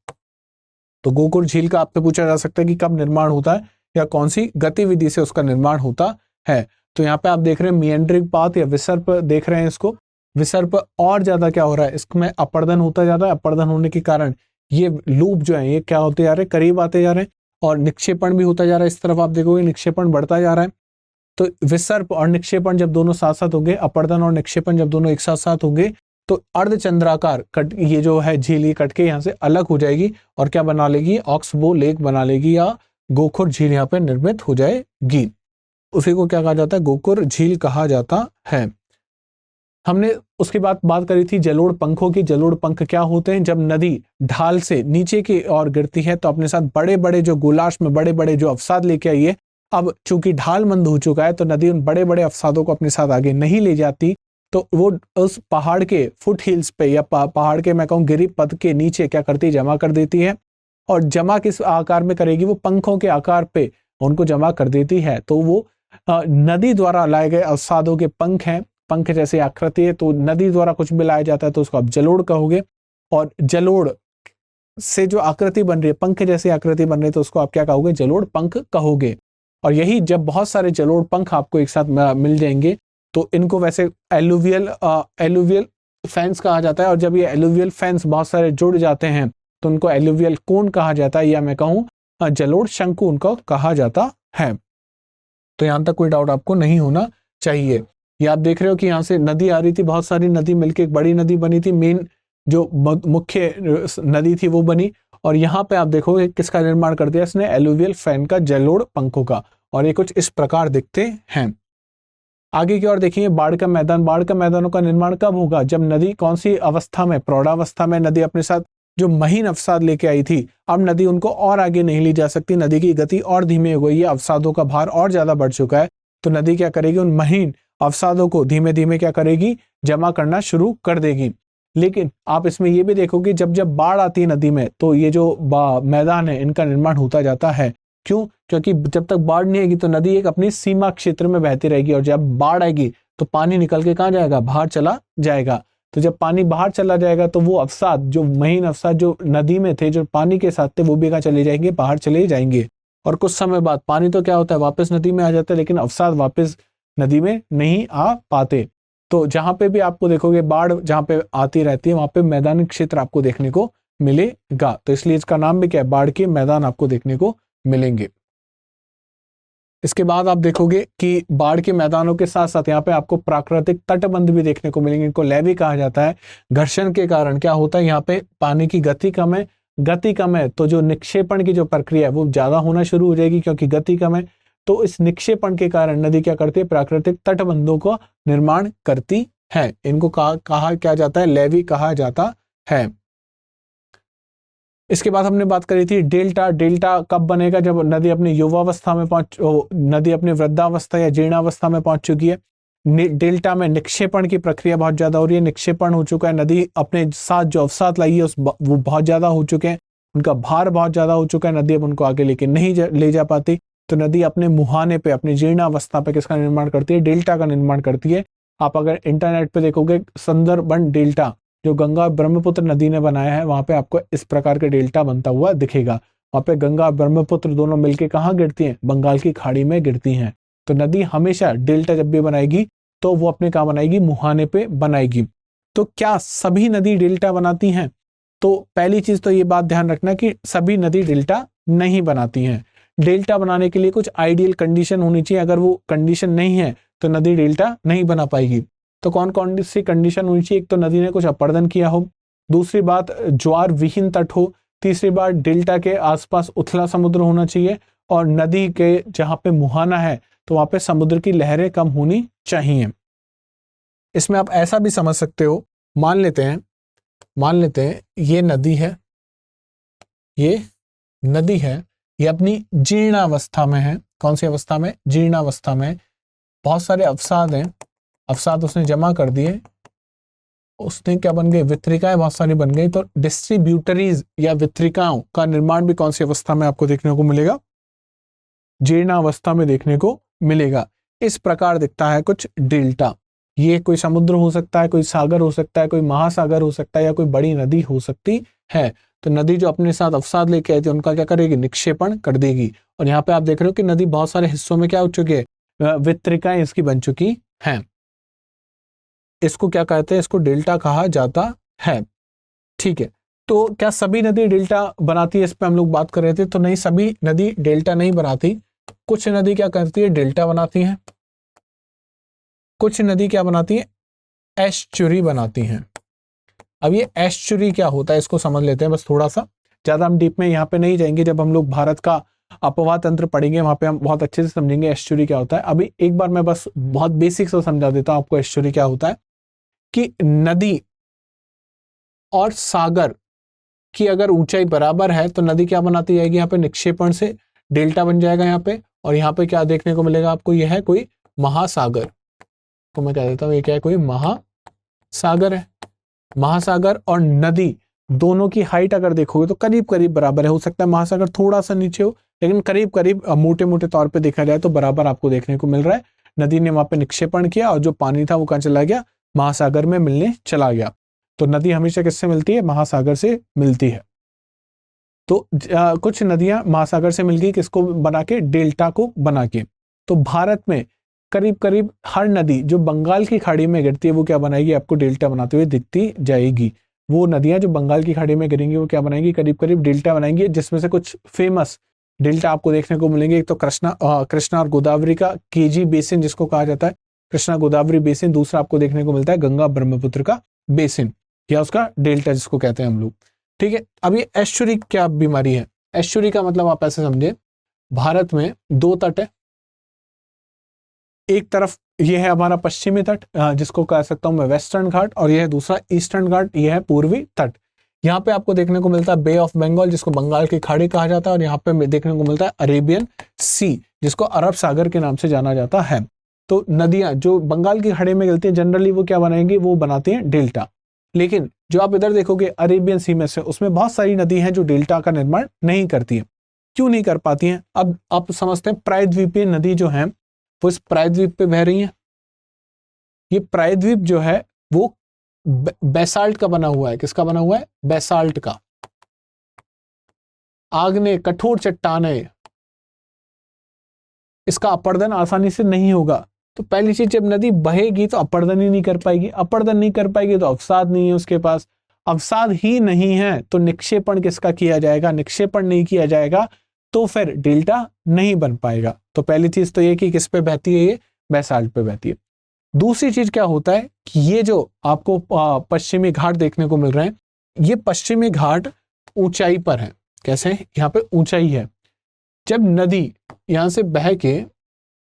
तो गोखुर झील का आपसे पूछा जा सकता है कि कब निर्माण होता है या कौन सी गतिविधि से उसका निर्माण होता है। तो यहाँ पे आप देख रहे हैं मिएंडरिंग पाथ या विसर्प देख रहे हैं। इसको विसर्प और ज्यादा क्या हो रहा है, इसमें अपर्दन होता जा रहा है। अपर्दन होने के कारण ये लूप जो है ये क्या होते जा रहे हैं, करीब आते जा रहे हैं, और निक्षेपण भी होता जा रहा है। इस तरफ आप देखोगे निक्षेपण बढ़ता जा रहा है। तो विसर्प और निक्षेपण जब दोनों साथ साथ होंगे, अपर्दन और निक्षेपण जब दोनों एक साथ साथ होंगे, तो अर्धचंद्राकार कट, ये जो है झील ये कट के यहाँ से अलग हो जाएगी और क्या बना लेगी, ऑक्सबो लेक बना लेगी या गोखुर झील यहाँ पे निर्मित हो जाएगी। उसी को क्या कहा जाता है, गोखुर झील कहा जाता है। हमने उसके बाद बात करी थी जलोढ़ पंखों की। जलोढ़ पंख क्या होते हैं, जब नदी ढाल से नीचे की ओर गिरती है तो अपने साथ बड़े बड़े जो गोलार्ध में बड़े बड़े जो अवसाद लेके आई है, अब चूंकि ढाल मंद हो चुका है तो नदी उन बड़े बड़े अवसादों को अपने साथ आगे नहीं ले जाती, तो वो उस पहाड़ के फुट हिल्स पे या पहाड़ के मैं कहूँ गिरी पद के नीचे क्या करती है, जमा कर देती है। और जमा किस आकार में करेगी, वो पंखों के आकार पे उनको जमा कर देती है। तो वो नदी द्वारा लाए गए अवसादों के पंख हैं, पंख जैसी आकृति है, तो नदी द्वारा कुछ भी लाया जाता है तो उसको आप जलोढ़ कहोगे। और जलोढ़ से जो आकृति बन रही है, पंख जैसी आकृति बन रही है, तो उसको आप क्या कहोगे, जलोढ़ पंख कहोगे। और यही जब बहुत सारे जलोढ़ पंख आपको एक साथ मिल जाएंगे तो इनको वैसे एलुवियल फैंस कहा जाता है। और जब ये एलुवियल फैंस बहुत सारे जुड़ जाते हैं तो उनको एलुवियल कोन कहा जाता है, या मैं कहूँ जलोढ़ शंकु उनको कहा जाता है। तो यहां तक कोई डाउट आपको नहीं होना चाहिए। ये आप देख रहे हो कि यहाँ से नदी आ रही थी, बहुत सारी नदी मिलके एक बड़ी नदी बनी थी, मेन जो मुख्य नदी थी वो बनी। और यहाँ पे आप देखोगे किसका निर्माण कर दिया इसने, एलुवियल फैन का, जलोढ़ पंखों का। और ये कुछ इस प्रकार दिखते हैं। आगे की ओर देखिए, बाढ़ का मैदान। बाढ़ का मैदानों का निर्माण कब होगा, जब नदी कौन सी अवस्था में, प्रौढ़ावस्था में नदी अपने साथ जो महीन अवसाद लेके आई थी, अब नदी उनको और आगे नहीं ली जा सकती, नदी की गति और धीमी हो गई है, अवसादों का भार और ज्यादा बढ़ चुका है। तो नदी क्या करेगी, उन महीन अवसादों को धीमे धीमे क्या करेगी, जमा करना शुरू कर देगी। लेकिन आप इसमें ये भी देखोगे जब जब बाढ़ आती है नदी में, तो ये जो मैदान है इनका निर्माण होता जाता है। क्यों, क्योंकि जब तक बाढ़ नहीं आएगी तो नदी एक अपनी सीमा क्षेत्र में बहती रहेगी, और जब बाढ़ आएगी तो पानी निकल के कहाँ जाएगा, बाहर चला जाएगा। तो जब पानी बाहर चला जाएगा तो वो अवसाद, जो महीन अवसाद जो नदी में थे, जो पानी के साथ थे, वो भी कहाँ चले जाएंगे, बाहर चले जाएंगे। और कुछ समय बाद पानी तो क्या होता है, वापस नदी में आ जाता है, लेकिन अवसाद वापस नदी में नहीं आ पाते। तो जहां पे भी आपको देखोगे बाढ़ जहां पे आती रहती है, वहां पे मैदानी क्षेत्र आपको देखने को मिलेगा। तो इसलिए इसका नाम भी क्या है, बाढ़ के मैदान आपको देखने को मिलेंगे। इसके बाद आप देखोगे कि बाढ़ के मैदानों के साथ साथ यहाँ पे आपको प्राकृतिक तटबंध भी देखने को मिलेंगे, इनको लेवी कहा जाता है। घर्षण के कारण क्या होता है, यहाँ पे पानी की गति कम है, गति कम है तो जो निक्षेपण की जो प्रक्रिया है वो ज्यादा होना शुरू हो जाएगी, क्योंकि गति कम है। तो इस निक्षेपण के कारण नदी क्या करती है, प्राकृतिक तटबंधों का निर्माण करती है। इनको कहा क्या जाता है, लेवी कहा जाता है। इसके बाद हमने बात करी थी डेल्टा। डेल्टा कब बनेगा, जब नदी अपनी युवावस्था में नदी अपनी वृद्धावस्था या जीर्णावस्था में पहुंच चुकी है। डेल्टा में निक्षेपण की प्रक्रिया बहुत ज्यादा हो रही है, निक्षेपण हो चुका है, नदी अपने साथ जो अवसाद लाई है वो बहुत ज्यादा हो चुके हैं, उनका भार बहुत ज्यादा हो चुका है, नदी अब उनको आगे लेके नहीं ले जा पाती। तो नदी अपने मुहाने पे, अपनी जीर्णावस्था पे किसका निर्माण करती है, डेल्टा का निर्माण करती है। आप अगर इंटरनेट पे देखोगे सुंदरबन डेल्टा जो गंगा ब्रह्मपुत्र नदी ने बनाया है, वहां पे आपको इस प्रकार के डेल्टा बनता हुआ दिखेगा। वहां पे गंगा ब्रह्मपुत्र दोनों मिलके कहाँ गिरती हैं, बंगाल की खाड़ी में गिरती हैं। तो नदी हमेशा डेल्टा जब भी बनाएगी तो वो अपने कहाँ बनाएगी, मुहाने पे बनाएगी। तो क्या सभी नदी डेल्टा बनाती हैं, तो पहली चीज तो ये बात ध्यान रखना कि सभी नदी डेल्टा नहीं बनाती हैं। डेल्टा बनाने के लिए कुछ आइडियल कंडीशन होनी चाहिए, अगर वो कंडीशन नहीं है तो नदी डेल्टा नहीं बना पाएगी। तो कौन कौन सी कंडीशन होनी चाहिए, एक तो नदी ने कुछ अपर्दन किया हो, दूसरी बात ज्वार विहीन तट हो, तीसरी बात डेल्टा के आसपास उथला समुद्र होना चाहिए, और नदी के जहां पे मुहाना है तो वहां पे समुद्र की लहरें कम होनी चाहिए। इसमें आप ऐसा भी समझ सकते हो, मान लेते हैं ये नदी है, ये नदी है, ये अपनी जीर्णावस्था में है। कौन सी अवस्था में, जीर्णावस्था में। बहुत सारे अवसाद हैं, अवसाद उसने जमा कर दिए, उसने क्या बन गए, वितरिकाएं बहुत सारी बन गई। तो डिस्ट्रीब्यूटरीज या वितरिकाओं का निर्माण भी कौन सी अवस्था में आपको देखने को मिलेगा, जीर्णावस्था में देखने को मिलेगा। इस प्रकार दिखता है कुछ डेल्टा। ये कोई समुद्र हो सकता है, कोई सागर हो सकता है, कोई महासागर हो सकता है, या कोई बड़ी नदी हो सकती है। तो नदी जो अपने साथ अवसाद लेके आई थी उनका क्या करेगी, निक्षेपण कर देगी। और यहाँ पे आप देख रहे हो कि नदी बहुत सारे हिस्सों में क्या हो चुकी है, वितरिकाएं इसकी बन चुकी हैं। इसको क्या कहते हैं, इसको डेल्टा कहा जाता है। ठीक है, तो क्या सभी नदी डेल्टा बनाती है, इस पे हम लोग बात कर रहे थे। तो नहीं, सभी नदी डेल्टा नहीं बनाती। कुछ नदी क्या करती है, डेल्टा बनाती हैं, कुछ नदी क्या बनाती है, एस्चुरी बनाती हैं। अब ये एस्चुरी क्या होता है इसको समझ लेते हैं बस थोड़ा सा, ज्यादा हम डीप में यहाँ पे नहीं जाएंगे। जब हम लोग भारत का अपवाह तंत्र पढ़ेंगे वहां पे हम बहुत अच्छे से समझेंगे एस्चुरी क्या होता है। अभी एक बार मैं बस बहुत बेसिक से समझा देता हूँ आपको एस्चुरी क्या होता है। कि नदी और सागर की अगर ऊंचाई बराबर है तो नदी क्या बनाती जाएगी, यहाँ पे निक्षेपण से डेल्टा बन जाएगा यहाँ पे, और यहाँ पे क्या देखने को मिलेगा आपको, यह है कोई महासागर, तो मैं कह देता हूँ ये क्या है, कोई महासागर है। महासागर और नदी दोनों की हाइट अगर देखोगे तो करीब करीब बराबर है। हो सकता है महासागर थोड़ा सा नीचे हो, लेकिन करीब करीब मोटे मोटे तौर पे देखा जाए तो बराबर आपको देखने को मिल रहा है। नदी ने वहां पे निक्षेपण किया और जो पानी था वो कहाँ चला गया, महासागर में मिलने चला गया। तो नदी हमेशा किससे मिलती है, महासागर से मिलती है। तो कुछ नदियां महासागर से मिल गई, किसको बना के, डेल्टा को बना के। तो भारत में करीब करीब हर नदी जो बंगाल की खाड़ी में गिरती है वो क्या बनाएगी, आपको डेल्टा बनाते हुए दिखती जाएगी। वो नदियां जो बंगाल की खाड़ी में गिरेंगी वो क्या बनाएंगी, करीब करीब डेल्टा बनाएंगी, जिसमें से कुछ फेमस डेल्टा आपको देखने को मिलेंगे। एक तो कृष्णा और गोदावरी का केजी बेसिन जिसको कहा जाता है, कृष्णा गोदावरी बेसिन। दूसरा आपको देखने को मिलता है गंगा ब्रह्मपुत्र का बेसिन, या उसका डेल्टा जिसको कहते हैं हम लोग। ठीक है, अब ये एस्चुरी क्या बीमारी है, एस्चुरी का मतलब आप ऐसे समझे, भारत में दो तट है। एक तरफ ये है हमारा पश्चिमी तट जिसको कह सकता हूं मैं वेस्टर्न घाट, और यह है दूसरा ईस्टर्न घाट, यह है पूर्वी तट। यहाँ पे आपको देखने को मिलता है बे ऑफ बंगाल जिसको बंगाल की खाड़ी कहा जाता है, और यहाँ पे देखने को मिलता है अरेबियन सी जिसको अरब सागर के नाम से जाना जाता है। तो नदियां जो बंगाल की खाड़ी में गिरती हैं जनरली वो क्या बनाएंगी, वो बनाती हैं डेल्टा। लेकिन जो आप इधर देखोगे अरेबियन सी में से, उसमें बहुत सारी नदी हैं जो डेल्टा का निर्माण नहीं करती है। क्यों नहीं कर पाती हैं, अब आप समझते हैं। प्रायद्वीपीय नदी जो है वो इस प्रायद्वीप पे बह रही है। ये प्रायद्वीप जो है वो बेसाल्ट का बना हुआ है। किसका बना हुआ है, बेसाल्ट का। आग्नेय कठोर चट्टाने, इसका अपर्दन आसानी से नहीं होगा। तो पहली चीज, जब नदी बहेगी तो अपर्दन ही नहीं कर पाएगी, अपर्दन नहीं कर पाएगी तो अवसाद नहीं है उसके पास, अवसाद ही नहीं है तो निक्षेपण किसका किया जाएगा, निक्षेपण नहीं किया जाएगा तो फिर डेल्टा नहीं बन पाएगा। तो पहली चीज तो ये कि किस पे बहती है, ये बेसाल्ट पे बहती है। दूसरी चीज क्या होता है कि ये जो आपको पश्चिमी घाट देखने को मिल रहे हैं, ये पश्चिमी घाट ऊंचाई पर है। कैसे, यहाँ पे ऊंचाई है। जब नदी यहां से बह के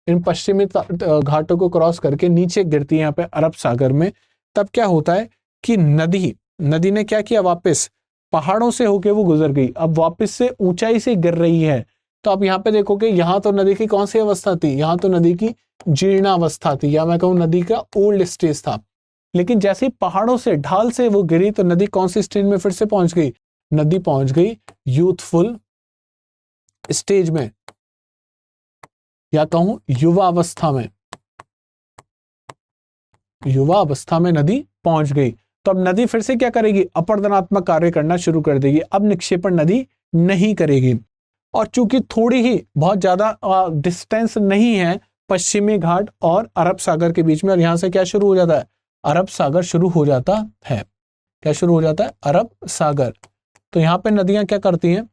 इन पश्चिमी घाटों को क्रॉस करके नीचे गिरती है यहाँ पे अरब सागर में, तब क्या होता है कि नदी ने क्या किया, वापस पहाड़ों से होके वो गुजर गई, अब वापस से ऊंचाई से गिर रही है। तो आप यहाँ पे देखोगे, यहाँ तो नदी की कौन सी अवस्था थी, यहाँ तो नदी की जीर्णावस्था थी, या मैं कहूँ नदी का ओल्ड स्टेज था। लेकिन जैसे ही पहाड़ों से ढाल से वो गिरी तो नदी कौन सी स्टेज में फिर से पहुंच गई, नदी पहुंच गई यूथफुल स्टेज में, या कहूं युवा अवस्था में। युवा अवस्था में नदी पहुंच गई। तो अब नदी फिर से क्या करेगी, अपर्दनात्मक कार्य करना शुरू कर देगी। अब निक्षेपण नदी नहीं करेगी। और चूंकि थोड़ी ही बहुत ज्यादा डिस्टेंस नहीं है पश्चिमी घाट और अरब सागर के बीच में, और यहां से क्या शुरू हो जाता है, अरब सागर शुरू हो जाता है। क्या शुरू हो जाता है, अरब सागर। तो यहाँ पे नदियां क्या करती हैं,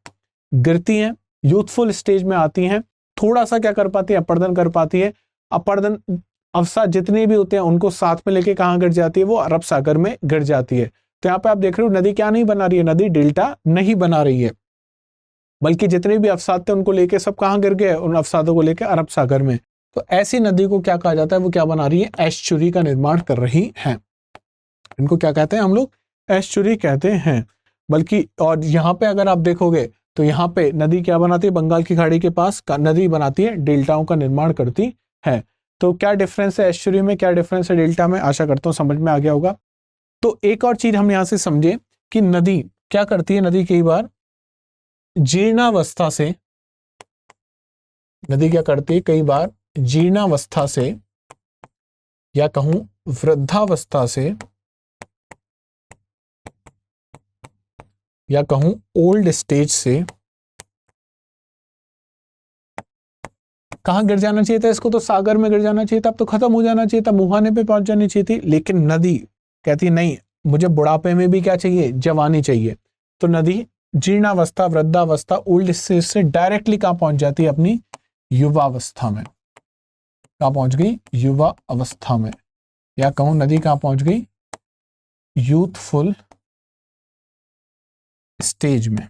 गिरती हैं, यूथफुल स्टेज में आती हैं, थोड़ा सा क्या कर पाती है, अपर्दन कर पाती है। अपर्दन अवसाद जितने भी होते हैं उनको साथ में लेके कहाँ गिर जाती है, वो अरब सागर में गिर जाती है। तो यहाँ पे आप देख रहे हो नदी क्या नहीं बना रही है, नदी डेल्टा नहीं बना रही है, बल्कि जितने भी अवसाद थे उनको लेके सब कहाँ गिर गए, उन अवसादों को लेकर अरब सागर में। तो ऐसी नदी को क्या कहा जाता है, वो क्या बना रही है, एस्चुरी का निर्माण कर रही है। इनको क्या कहते हैं हम लोग, एस्चुरी कहते हैं। बल्कि और यहाँ पे अगर आप देखोगे तो यहाँ पे नदी क्या बनाती है, बंगाल की खाड़ी के पास नदी बनाती है, डेल्टाओं का निर्माण करती है। तो क्या डिफरेंस है एस्चुरी में, क्या डिफरेंस है डेल्टा में, आशा करता हूँ समझ में आ गया होगा। तो एक और चीज हम यहाँ से समझे कि नदी क्या करती है, नदी कई बार जीर्णावस्था से, नदी क्या करती है कई बार जीर्णावस्था से, या कहूं वृद्धावस्था से, या कहूं ओल्ड स्टेज से कहां गिर जाना चाहिए था, इसको तो सागर में गिर जाना चाहिए था, अब तो खत्म हो जाना चाहिए था, मुहाने पे पहुंच जानी चाहिए थी। लेकिन नदी कहती नहीं, मुझे बुढ़ापे में भी क्या चाहिए, जवानी चाहिए। तो नदी जीर्णावस्था, वृद्धावस्था, ओल्ड स्टेज से डायरेक्टली कहां पहुंच जाती है, अपनी युवावस्था में। कहां पहुंच गई, युवा अवस्था में। या कहूं नदी कहां पहुंच गई, यूथफुल स्टेज में।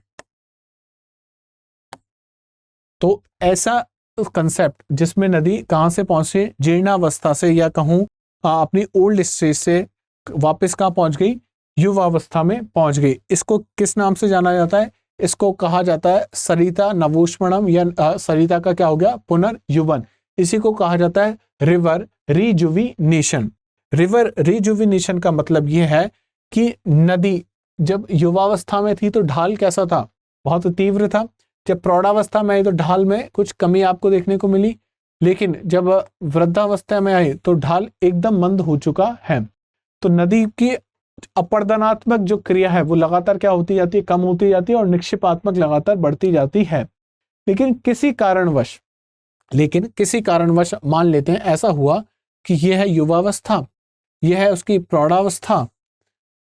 तो ऐसा कंसेप्ट जिसमें नदी कहां से पहुंचे, जीर्णावस्था से, या कहूं अपनी ओल्ड स्टेज से वापस कहां पहुंच गई, युवावस्था में पहुंच गई। इसको किस नाम से जाना जाता है, इसको कहा जाता है सरिता नवोष्मणम, या सरिता का क्या हो गया, पुनर्युवन। इसी को कहा जाता है रिवर रिजुविनेशन। रिवर रिजुविनेशन का मतलब यह है कि नदी जब युवावस्था में थी तो ढाल कैसा था, बहुत तीव्र था। जब प्रौढ़ावस्था में आई तो ढाल में कुछ कमी आपको देखने को मिली, लेकिन जब वृद्धावस्था में आई तो ढाल एकदम मंद हो चुका है। तो नदी की अपर्दनात्मक जो क्रिया है वो लगातार क्या होती जाती है, कम होती जाती है, और निक्षेपात्मक लगातार बढ़ती जाती है। लेकिन किसी कारणवश मान लेते हैं ऐसा हुआ कि यह है युवावस्था, यह है उसकी प्रौढ़ावस्था,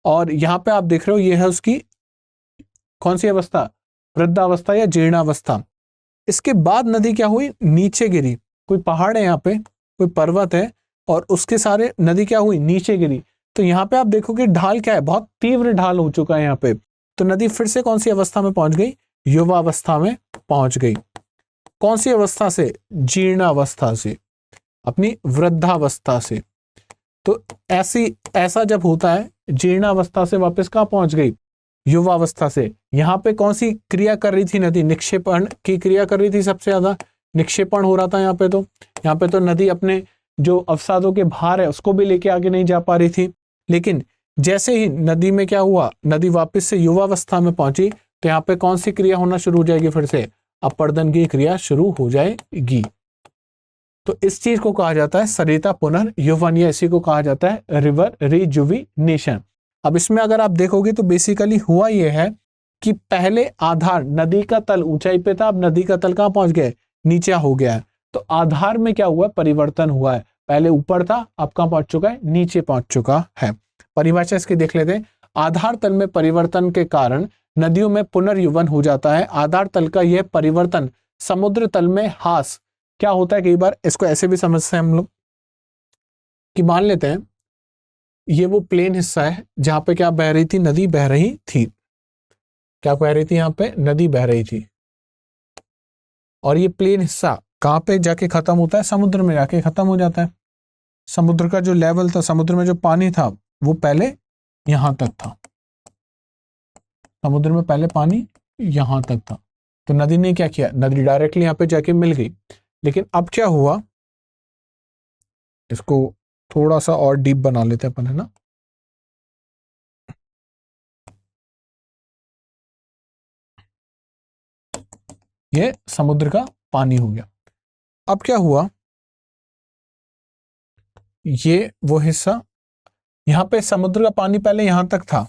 और यहां पे आप देख रहे हो यह है उसकी कौन सी अवस्था, वृद्धावस्था या जीर्णावस्था। इसके बाद नदी क्या हुई, नीचे गिरी। कोई पहाड़ है यहाँ पे, कोई पर्वत है, और उसके सारे नदी क्या हुई, नीचे गिरी। तो यहाँ पे आप देखोगे ढाल क्या है, बहुत तीव्र ढाल हो चुका है यहाँ पे। तो नदी फिर से कौन सी अवस्था में पहुंच गई, युवावस्था में पहुंच गई। कौन सी अवस्था से, जीर्णावस्था से, अपनी वृद्धावस्था से। तो ऐसा जब होता है, जीर्णावस्था से वापस कहां पहुंच गई, युवावस्था से। यहाँ पे कौन सी क्रिया कर रही थी नदी, निक्षेपण की क्रिया कर रही थी, सबसे ज्यादा निक्षेपण हो रहा था यहाँ पे तो नदी अपने जो अवसादों के भार है उसको भी लेके आगे नहीं जा पा रही थी। लेकिन जैसे ही नदी में क्या हुआ, नदी वापस से युवावस्था में पहुंची, तो यहाँ पे कौन सी क्रिया होना शुरू हो जाएगी, फिर से अपर्दन की क्रिया शुरू हो जाएगी। तो इस चीज को कहा जाता है सरिता पुनर्युवन, या इसी को कहा जाता है रिवर रिजुविनेशन। अब इसमें अगर आप देखोगे तो बेसिकली हुआ यह है कि पहले आधार नदी का तल ऊंचाई पे था, अब नदी का तल कहां पहुंच गया, नीचे हो गया है। तो आधार में क्या हुआ, परिवर्तन हुआ है। पहले ऊपर था, अब कहां पहुंच चुका है, नीचे पहुंच चुका है। परिभाषा इसकी देख लेते हैं। आधार तल में परिवर्तन के कारण नदियों में पुनर्युवन हो जाता है। आधार तल का यह परिवर्तन समुद्र तल में हास क्या होता है, कई बार इसको ऐसे भी समझते हैं हम लोग कि मान लेते हैं ये वो प्लेन हिस्सा है जहां पे क्या बह रही थी, नदी बह रही थी। क्या बह रही थी, यहाँ पे नदी बह रही थी, और ये प्लेन हिस्सा कहां पे जाके खत्म होता है, समुद्र में जाके खत्म हो जाता है। समुद्र का जो लेवल था, समुद्र में जो पानी था वो पहले यहां तक था, समुद्र में पहले पानी यहां तक था। तो नदी ने क्या किया, नदी डायरेक्टली यहाँ पे जाके मिल गई। लेकिन अब क्या हुआ, इसको थोड़ा सा और डीप बना लेते हैं अपन, है ना। ये समुद्र का पानी हो गया। अब क्या हुआ, ये वो हिस्सा, यहां पे समुद्र का पानी पहले यहां तक था,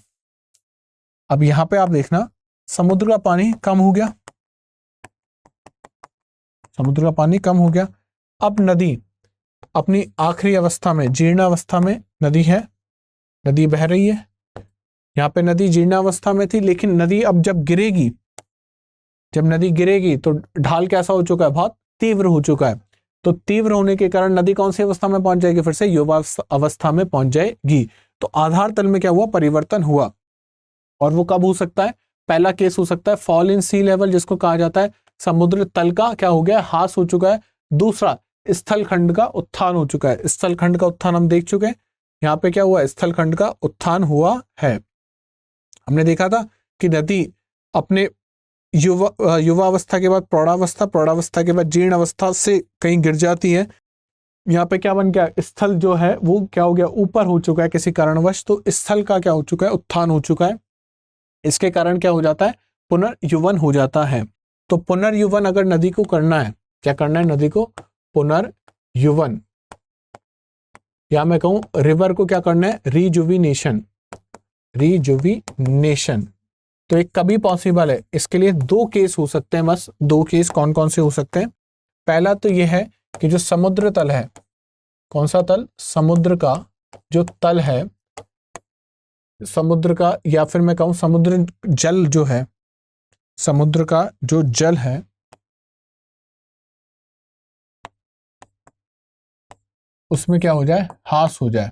अब यहां पे आप देखना समुद्र का पानी कम हो गया, समुद्र का पानी कम हो गया। अब नदी अपनी आखिरी अवस्था में, जीर्णावस्था में नदी है, नदी बह रही है। यहाँ पे नदी जीर्णावस्था में थी, लेकिन नदी अब जब गिरेगी, जब नदी गिरेगी तो ढाल कैसा हो चुका है, बहुत तीव्र हो चुका है। तो तीव्र होने के कारण नदी कौन सी अवस्था में पहुंच जाएगी, फिर से युवा अवस्था में पहुंच जाएगी। तो आधार तल में क्या हुआ, परिवर्तन हुआ। और वो कब हो सकता है, पहला केस हो सकता है फॉल इन सी लेवल, जिसको कहा जाता है समुद्र तल का क्या हो गया, हास हो चुका है। दूसरा, स्थल खंड का उत्थान हो चुका है। स्थल खंड का उत्थान हम देख चुके हैं, यहाँ पे क्या हुआ, स्थल खंड का उत्थान हुआ है। हमने देखा था कि नदी अपने युवावस्था के बाद प्रौढ़ावस्था, प्रौढ़ावस्था के बाद जीर्ण अवस्था से कहीं गिर जाती है। यहाँ पे क्या बन गया, स्थल जो है वो क्या हो गया, ऊपर हो चुका है किसी कारणवश। तो स्थल का क्या हो चुका है, उत्थान हो चुका है। इसके कारण क्या हो जाता है, पुनर्युवन हो जाता है। तो पुनर्युवन अगर नदी को करना है, क्या करना है, नदी को पुनर्युवन, या मैं कहूं रिवर को क्या करना है, रिजुविनेशन, रिजुविनेशन। तो एक कभी पॉसिबल है, इसके लिए दो केस हो सकते हैं, बस दो केस। कौन कौन से हो सकते हैं, पहला तो यह है कि जो समुद्र तल है, कौन सा तल, समुद्र का जो तल है, समुद्र का, या फिर मैं कहूं समुद्र जल जो है, समुद्र का जो जल है उसमें क्या हो जाए, हास हो जाए।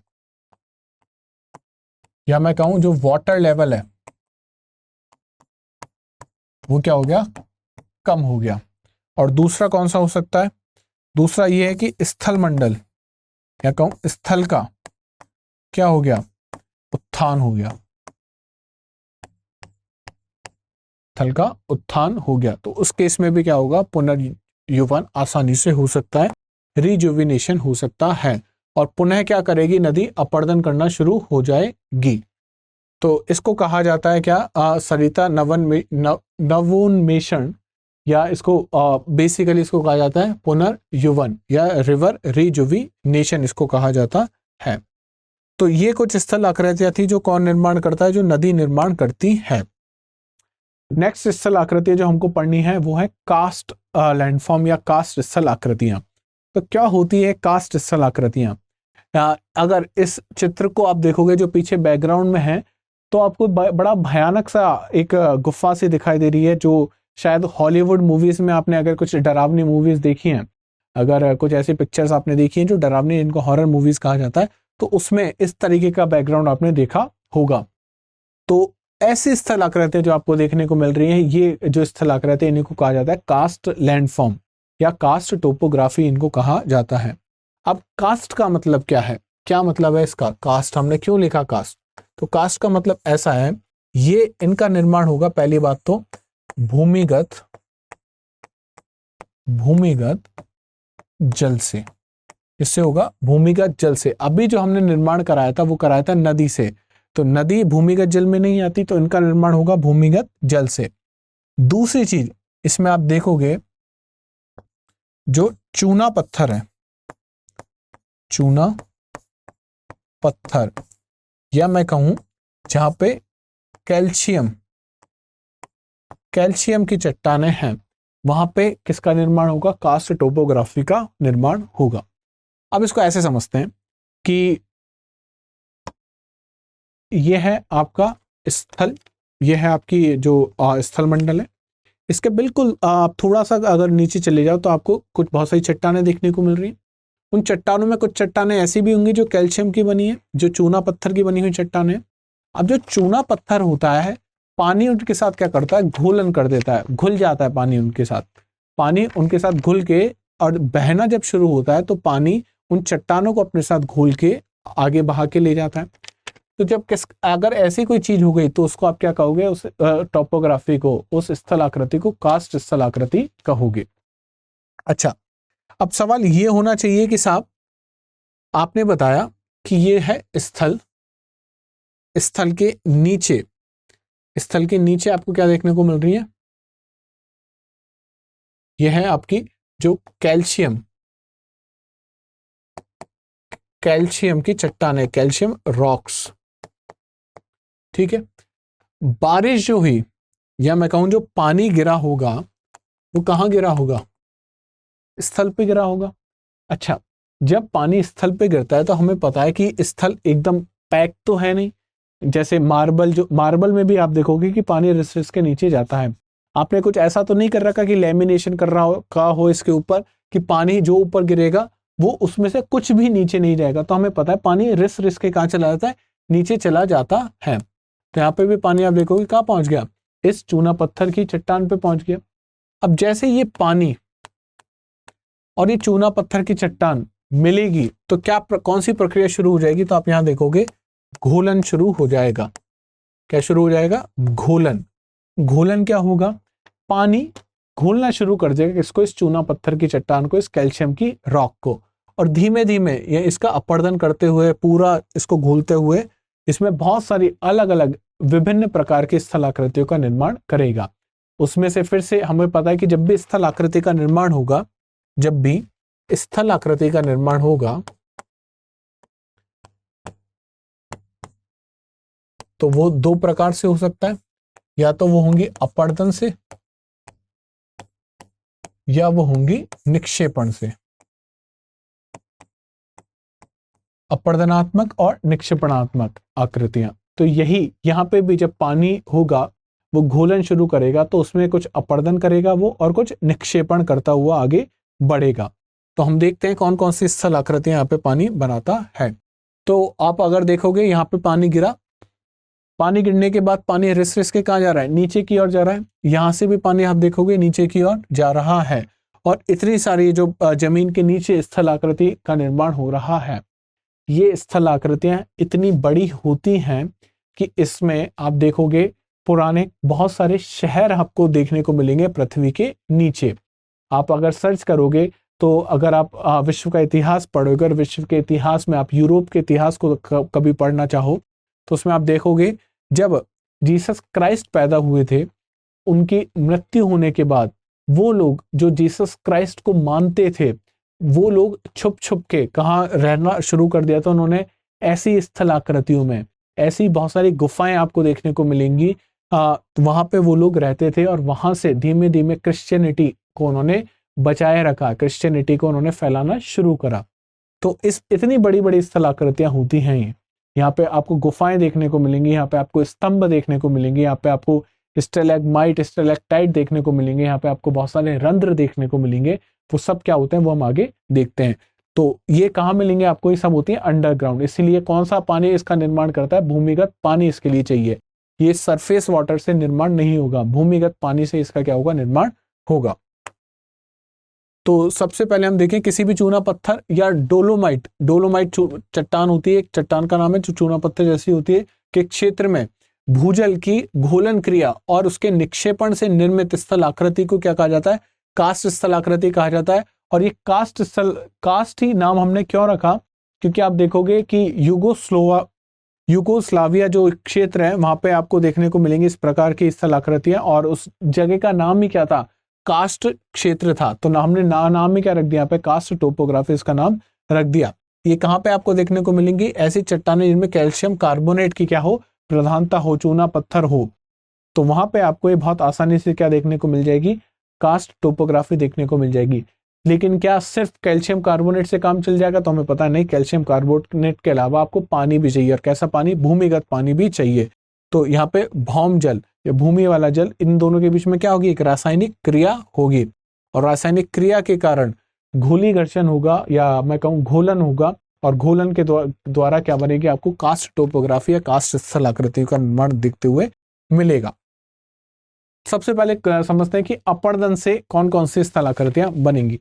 या मैं कहूं जो वाटर लेवल है वो क्या हो गया, कम हो गया। और दूसरा कौन सा हो सकता है, दूसरा ये है कि स्थल मंडल या कहूं स्थल का क्या हो गया, उत्थान हो गया, स्थल का उत्थान हो गया। तो उस केस में भी क्या होगा, पुनर्युवन आसानी से हो सकता है, रिजुविनेशन हो सकता है, और पुनः क्या करेगी नदी, अपरदन करना शुरू हो जाएगी। तो इसको कहा जाता है क्या, सरिता नवोन्मेषण, या इसको बेसिकली इसको कहा जाता है पुनर्युवन या रिवर रिजुविनेशन इसको कहा जाता है। तो ये कुछ स्थल आकृतियां थी जो कौन निर्माण करता है, जो नदी निर्माण करती है। नेक्स्ट स्थल आकृतियां जो हमको पढ़नी है वो है कास्ट लैंडफॉर्म या कास्ट स्थल आकृतियां। तो क्या होती है कास्ट स्थल आकृतियां, अगर इस चित्र को आप देखोगे जो पीछे बैकग्राउंड में है तो आपको बड़ा भयानक सा एक गुफा सी दिखाई दे रही है, जो शायद हॉलीवुड मूवीज में आपने अगर कुछ डरावनी मूवीज देखी हैं, अगर कुछ ऐसी पिक्चर्स आपने देखी हैं जो डरावनी, जिनको हॉरर मूवीज कहा जाता है, तो उसमें इस तरीके का बैकग्राउंड आपने देखा होगा। तो ऐसी स्थल आकृतियां जो आपको देखने को मिल रही हैं, ये जो स्थल आकृतियां इन्हीं को कहा जाता है कास्ट लैंडफॉर्म या कास्ट टोपोग्राफी इनको कहा जाता है। अब कास्ट का मतलब क्या है, क्या मतलब है इसका, कास्ट हमने क्यों लिखा कास्ट, तो कास्ट का मतलब ऐसा है, ये इनका निर्माण होगा पहली बात तो भूमिगत जल से, इससे होगा भूमिगत जल से। अभी जो हमने निर्माण कराया था वो कराया था नदी से, तो नदी भूमिगत जल में नहीं आती, तो इनका निर्माण होगा भूमिगत जल से। दूसरी चीज इसमें आप देखोगे जो चूना पत्थर है, चूना पत्थर, या मैं कहूं जहां पे कैल्शियम की चट्टानें हैं, वहां पे किसका निर्माण होगा, कास्ट टोपोग्राफी का निर्माण होगा। अब इसको ऐसे समझते हैं कि यह है आपका स्थल, यह है आपकी जो स्थल मंडल है, इसके बिल्कुल आप थोड़ा सा अगर नीचे चले जाओ तो आपको कुछ बहुत सारी चट्टानें देखने को मिल रही हैं। उन चट्टानों में कुछ चट्टानें ऐसी भी होंगी जो कैल्शियम की बनी है, जो चूना पत्थर की बनी हुई चट्टानें। अब जो चूना पत्थर होता है, पानी उनके साथ क्या करता है, घुलन कर देता है, घुल जाता है पानी उनके साथ, पानी उनके साथ घुल के, और बहना जब शुरू होता है तो पानी उन चट्टानों को अपने साथ घोल के आगे बहा के ले जाता है। तो जब अगर ऐसी कोई चीज हो गई तो उसको आप क्या कहोगे, उस टोपोग्राफी को, उस स्थल आकृति को कास्ट स्थल आकृति कहोगे। अच्छा, अब सवाल ये होना चाहिए कि साहब आपने बताया कि ये है स्थल, स्थल के नीचे, स्थल के नीचे आपको क्या देखने को मिल रही है, यह है आपकी जो कैल्शियम की चट्टानें, कैल्शियम रॉक्स, ठीक है। बारिश जो हुई, या मैं कहूं जो पानी गिरा होगा, वो कहां गिरा होगा, स्थल पे गिरा होगा। अच्छा, जब पानी स्थल पे गिरता है तो हमें पता है कि स्थल एकदम पैक तो है नहीं, जैसे मार्बल, जो मार्बल में भी आप देखोगे कि पानी रिस रिस के नीचे जाता है। आपने कुछ ऐसा तो नहीं कर रखा कि लेमिनेशन कर रहा हो इसके ऊपर, कि पानी जो ऊपर गिरेगा वो उसमें से कुछ भी नीचे नहीं जाएगा। तो हमें पता है पानी रिस रिस के कहां चला जाता है, नीचे चला जाता है। तो यहाँ पे भी पानी आप देखोगे कहां पहुंच गया, इस चूना पत्थर की चट्टान पे पहुंच गया। अब जैसे ये पानी और ये चूना पत्थर की चट्टान मिलेगी तो क्या कौन सी प्रक्रिया शुरू हो जाएगी, तो आप यहां देखोगे घोलन शुरू हो जाएगा। क्या शुरू हो जाएगा, घोलन। घोलन क्या होगा, पानी घोलना शुरू कर देगा इसको, इस चूना पत्थर की चट्टान को, इस कैल्शियम की रॉक को, और धीमे धीमे ये इसका अपरदन करते हुए, पूरा इसको घोलते हुए, इसमें बहुत सारी अलग अलग विभिन्न प्रकार की स्थलाकृतियों का निर्माण करेगा। उसमें से फिर से हमें पता है कि जब भी स्थल आकृति का निर्माण होगा, जब भी स्थल आकृति का निर्माण होगा तो वो दो प्रकार से हो सकता है, या तो वो होंगी अपरदन से, या वो होंगी निक्षेपण से। अपरदनात्मक और निक्षेपणात्मक आकृतियां। तो यही यहाँ पे भी जब पानी होगा वो घोलन शुरू करेगा तो उसमें कुछ अपरदन करेगा वो, और कुछ निक्षेपण करता हुआ आगे बढ़ेगा। तो हम देखते हैं कौन कौन सी स्थल आकृतियां यहाँ पे पानी बनाता है। तो आप अगर देखोगे यहाँ पे पानी गिरा, पानी गिरने के बाद पानी रिस रिस के कहाँ जा रहा है, नीचे की ओर जा रहा है। यहाँ से भी पानी आप देखोगे नीचे की ओर जा रहा है और इतनी सारी जो जमीन के नीचे स्थलाकृति का निर्माण हो रहा है, ये स्थलाकृतियां इतनी बड़ी होती हैं कि इसमें आप देखोगे पुराने बहुत सारे शहर आपको देखने को मिलेंगे पृथ्वी के नीचे। आप अगर सर्च करोगे तो अगर आप विश्व का इतिहास पढ़ोगे और विश्व के इतिहास में आप यूरोप के इतिहास को कभी पढ़ना चाहो तो उसमें आप देखोगे जब जीसस क्राइस्ट पैदा हुए थे, उनकी मृत्यु होने के बाद वो लोग जो जीसस क्राइस्ट को मानते थे वो लोग छुप छुप के कहाँ रहना शुरू कर दिया था उन्होंने, ऐसी स्थलाकृतियों में। ऐसी बहुत सारी गुफाएं आपको देखने को मिलेंगी, वहां पे वो लोग रहते थे और वहां से धीमे धीमे क्रिश्चियनिटी को उन्होंने बचाए रखा, क्रिश्चियनिटी को उन्होंने फैलाना शुरू करा। तो इस इतनी बड़ी बड़ी स्थलाकृतियां होती हैं ये। यहाँ पे आपको गुफाएं देखने को मिलेंगी, यहाँ पे आपको स्तंभ देखने को मिलेंगे, यहाँ पे आपको स्टेलेग्माइट स्टेलेक्टाइट देखने को मिलेंगे, यहाँ पे आपको बहुत सारे रंध्र देखने को मिलेंगे। वो सब क्या होते हैं वो हम आगे देखते हैं। तो ये कहाँ मिलेंगे आपको, ये सब होती है अंडरग्राउंड। इसीलिए कौन सा पानी इसका निर्माण करता है, भूमिगत पानी इसके लिए चाहिए। ये सरफेस वाटर से निर्माण नहीं होगा, भूमिगत पानी से इसका क्या होगा, निर्माण होगा। तो सबसे पहले हम देखें किसी भी चूना पत्थर या डोलोमाइट, डोलोमाइट चट्टान होती है, एक चट्टान का नाम है जो चूना पत्थर जैसी होती है, के क्षेत्र में भूजल की घोलन क्रिया और उसके निक्षेपण से निर्मित स्थलाकृति को क्या कहा जाता है, कास्ट स्थलाकृति कहा जाता है। और ये कास्ट ही नाम हमने क्यों रखा, क्योंकि आप देखोगे कि यूगोस्लाविया जो क्षेत्र है वहां पे आपको देखने को मिलेंगी इस प्रकार की स्थलाकृतियां, और उस जगह का नाम ही क्या था, कास्ट क्षेत्र था। तो हमने नाम ही क्या रख दिया, यहाँ पे कास्ट टोपोग्राफी इसका नाम रख दिया। ये कहाँ पे आपको देखने को मिलेंगी, ऐसी चट्टानें जिनमें कैल्शियम कार्बोनेट की क्या हो, प्रधानता हो, चूना पत्थर हो। तो वहां पे आपको ये बहुत आसानी से क्या देखने को मिल जाएगी, कास्ट टोपोग्राफी देखने को मिल जाएगी। लेकिन क्या सिर्फ कैल्शियम कार्बोनेट से काम चल जाएगा, तो हमें पता नहीं। कैल्शियम कार्बोनेट के अलावा आपको पानी भी चाहिए, और कैसा पानी, भूमिगत पानी भी चाहिए। तो यहाँ पे भौम जल या भूमि वाला जल, इन दोनों के बीच में क्या होगी, एक रासायनिक क्रिया होगी, और रासायनिक क्रिया के कारण घोली घर्षण होगा, या मैं कहूँ घोलन होगा, और घोलन के द्वारा क्या बनेगी, आपको कास्ट टोपोग्राफी या कास्ट स्थलाकृति का निर्माण दिखते हुए मिलेगा। सबसे पहले समझते हैं कि अपरदन से कौन कौन सी स्थलाकृतियां बनेंगी।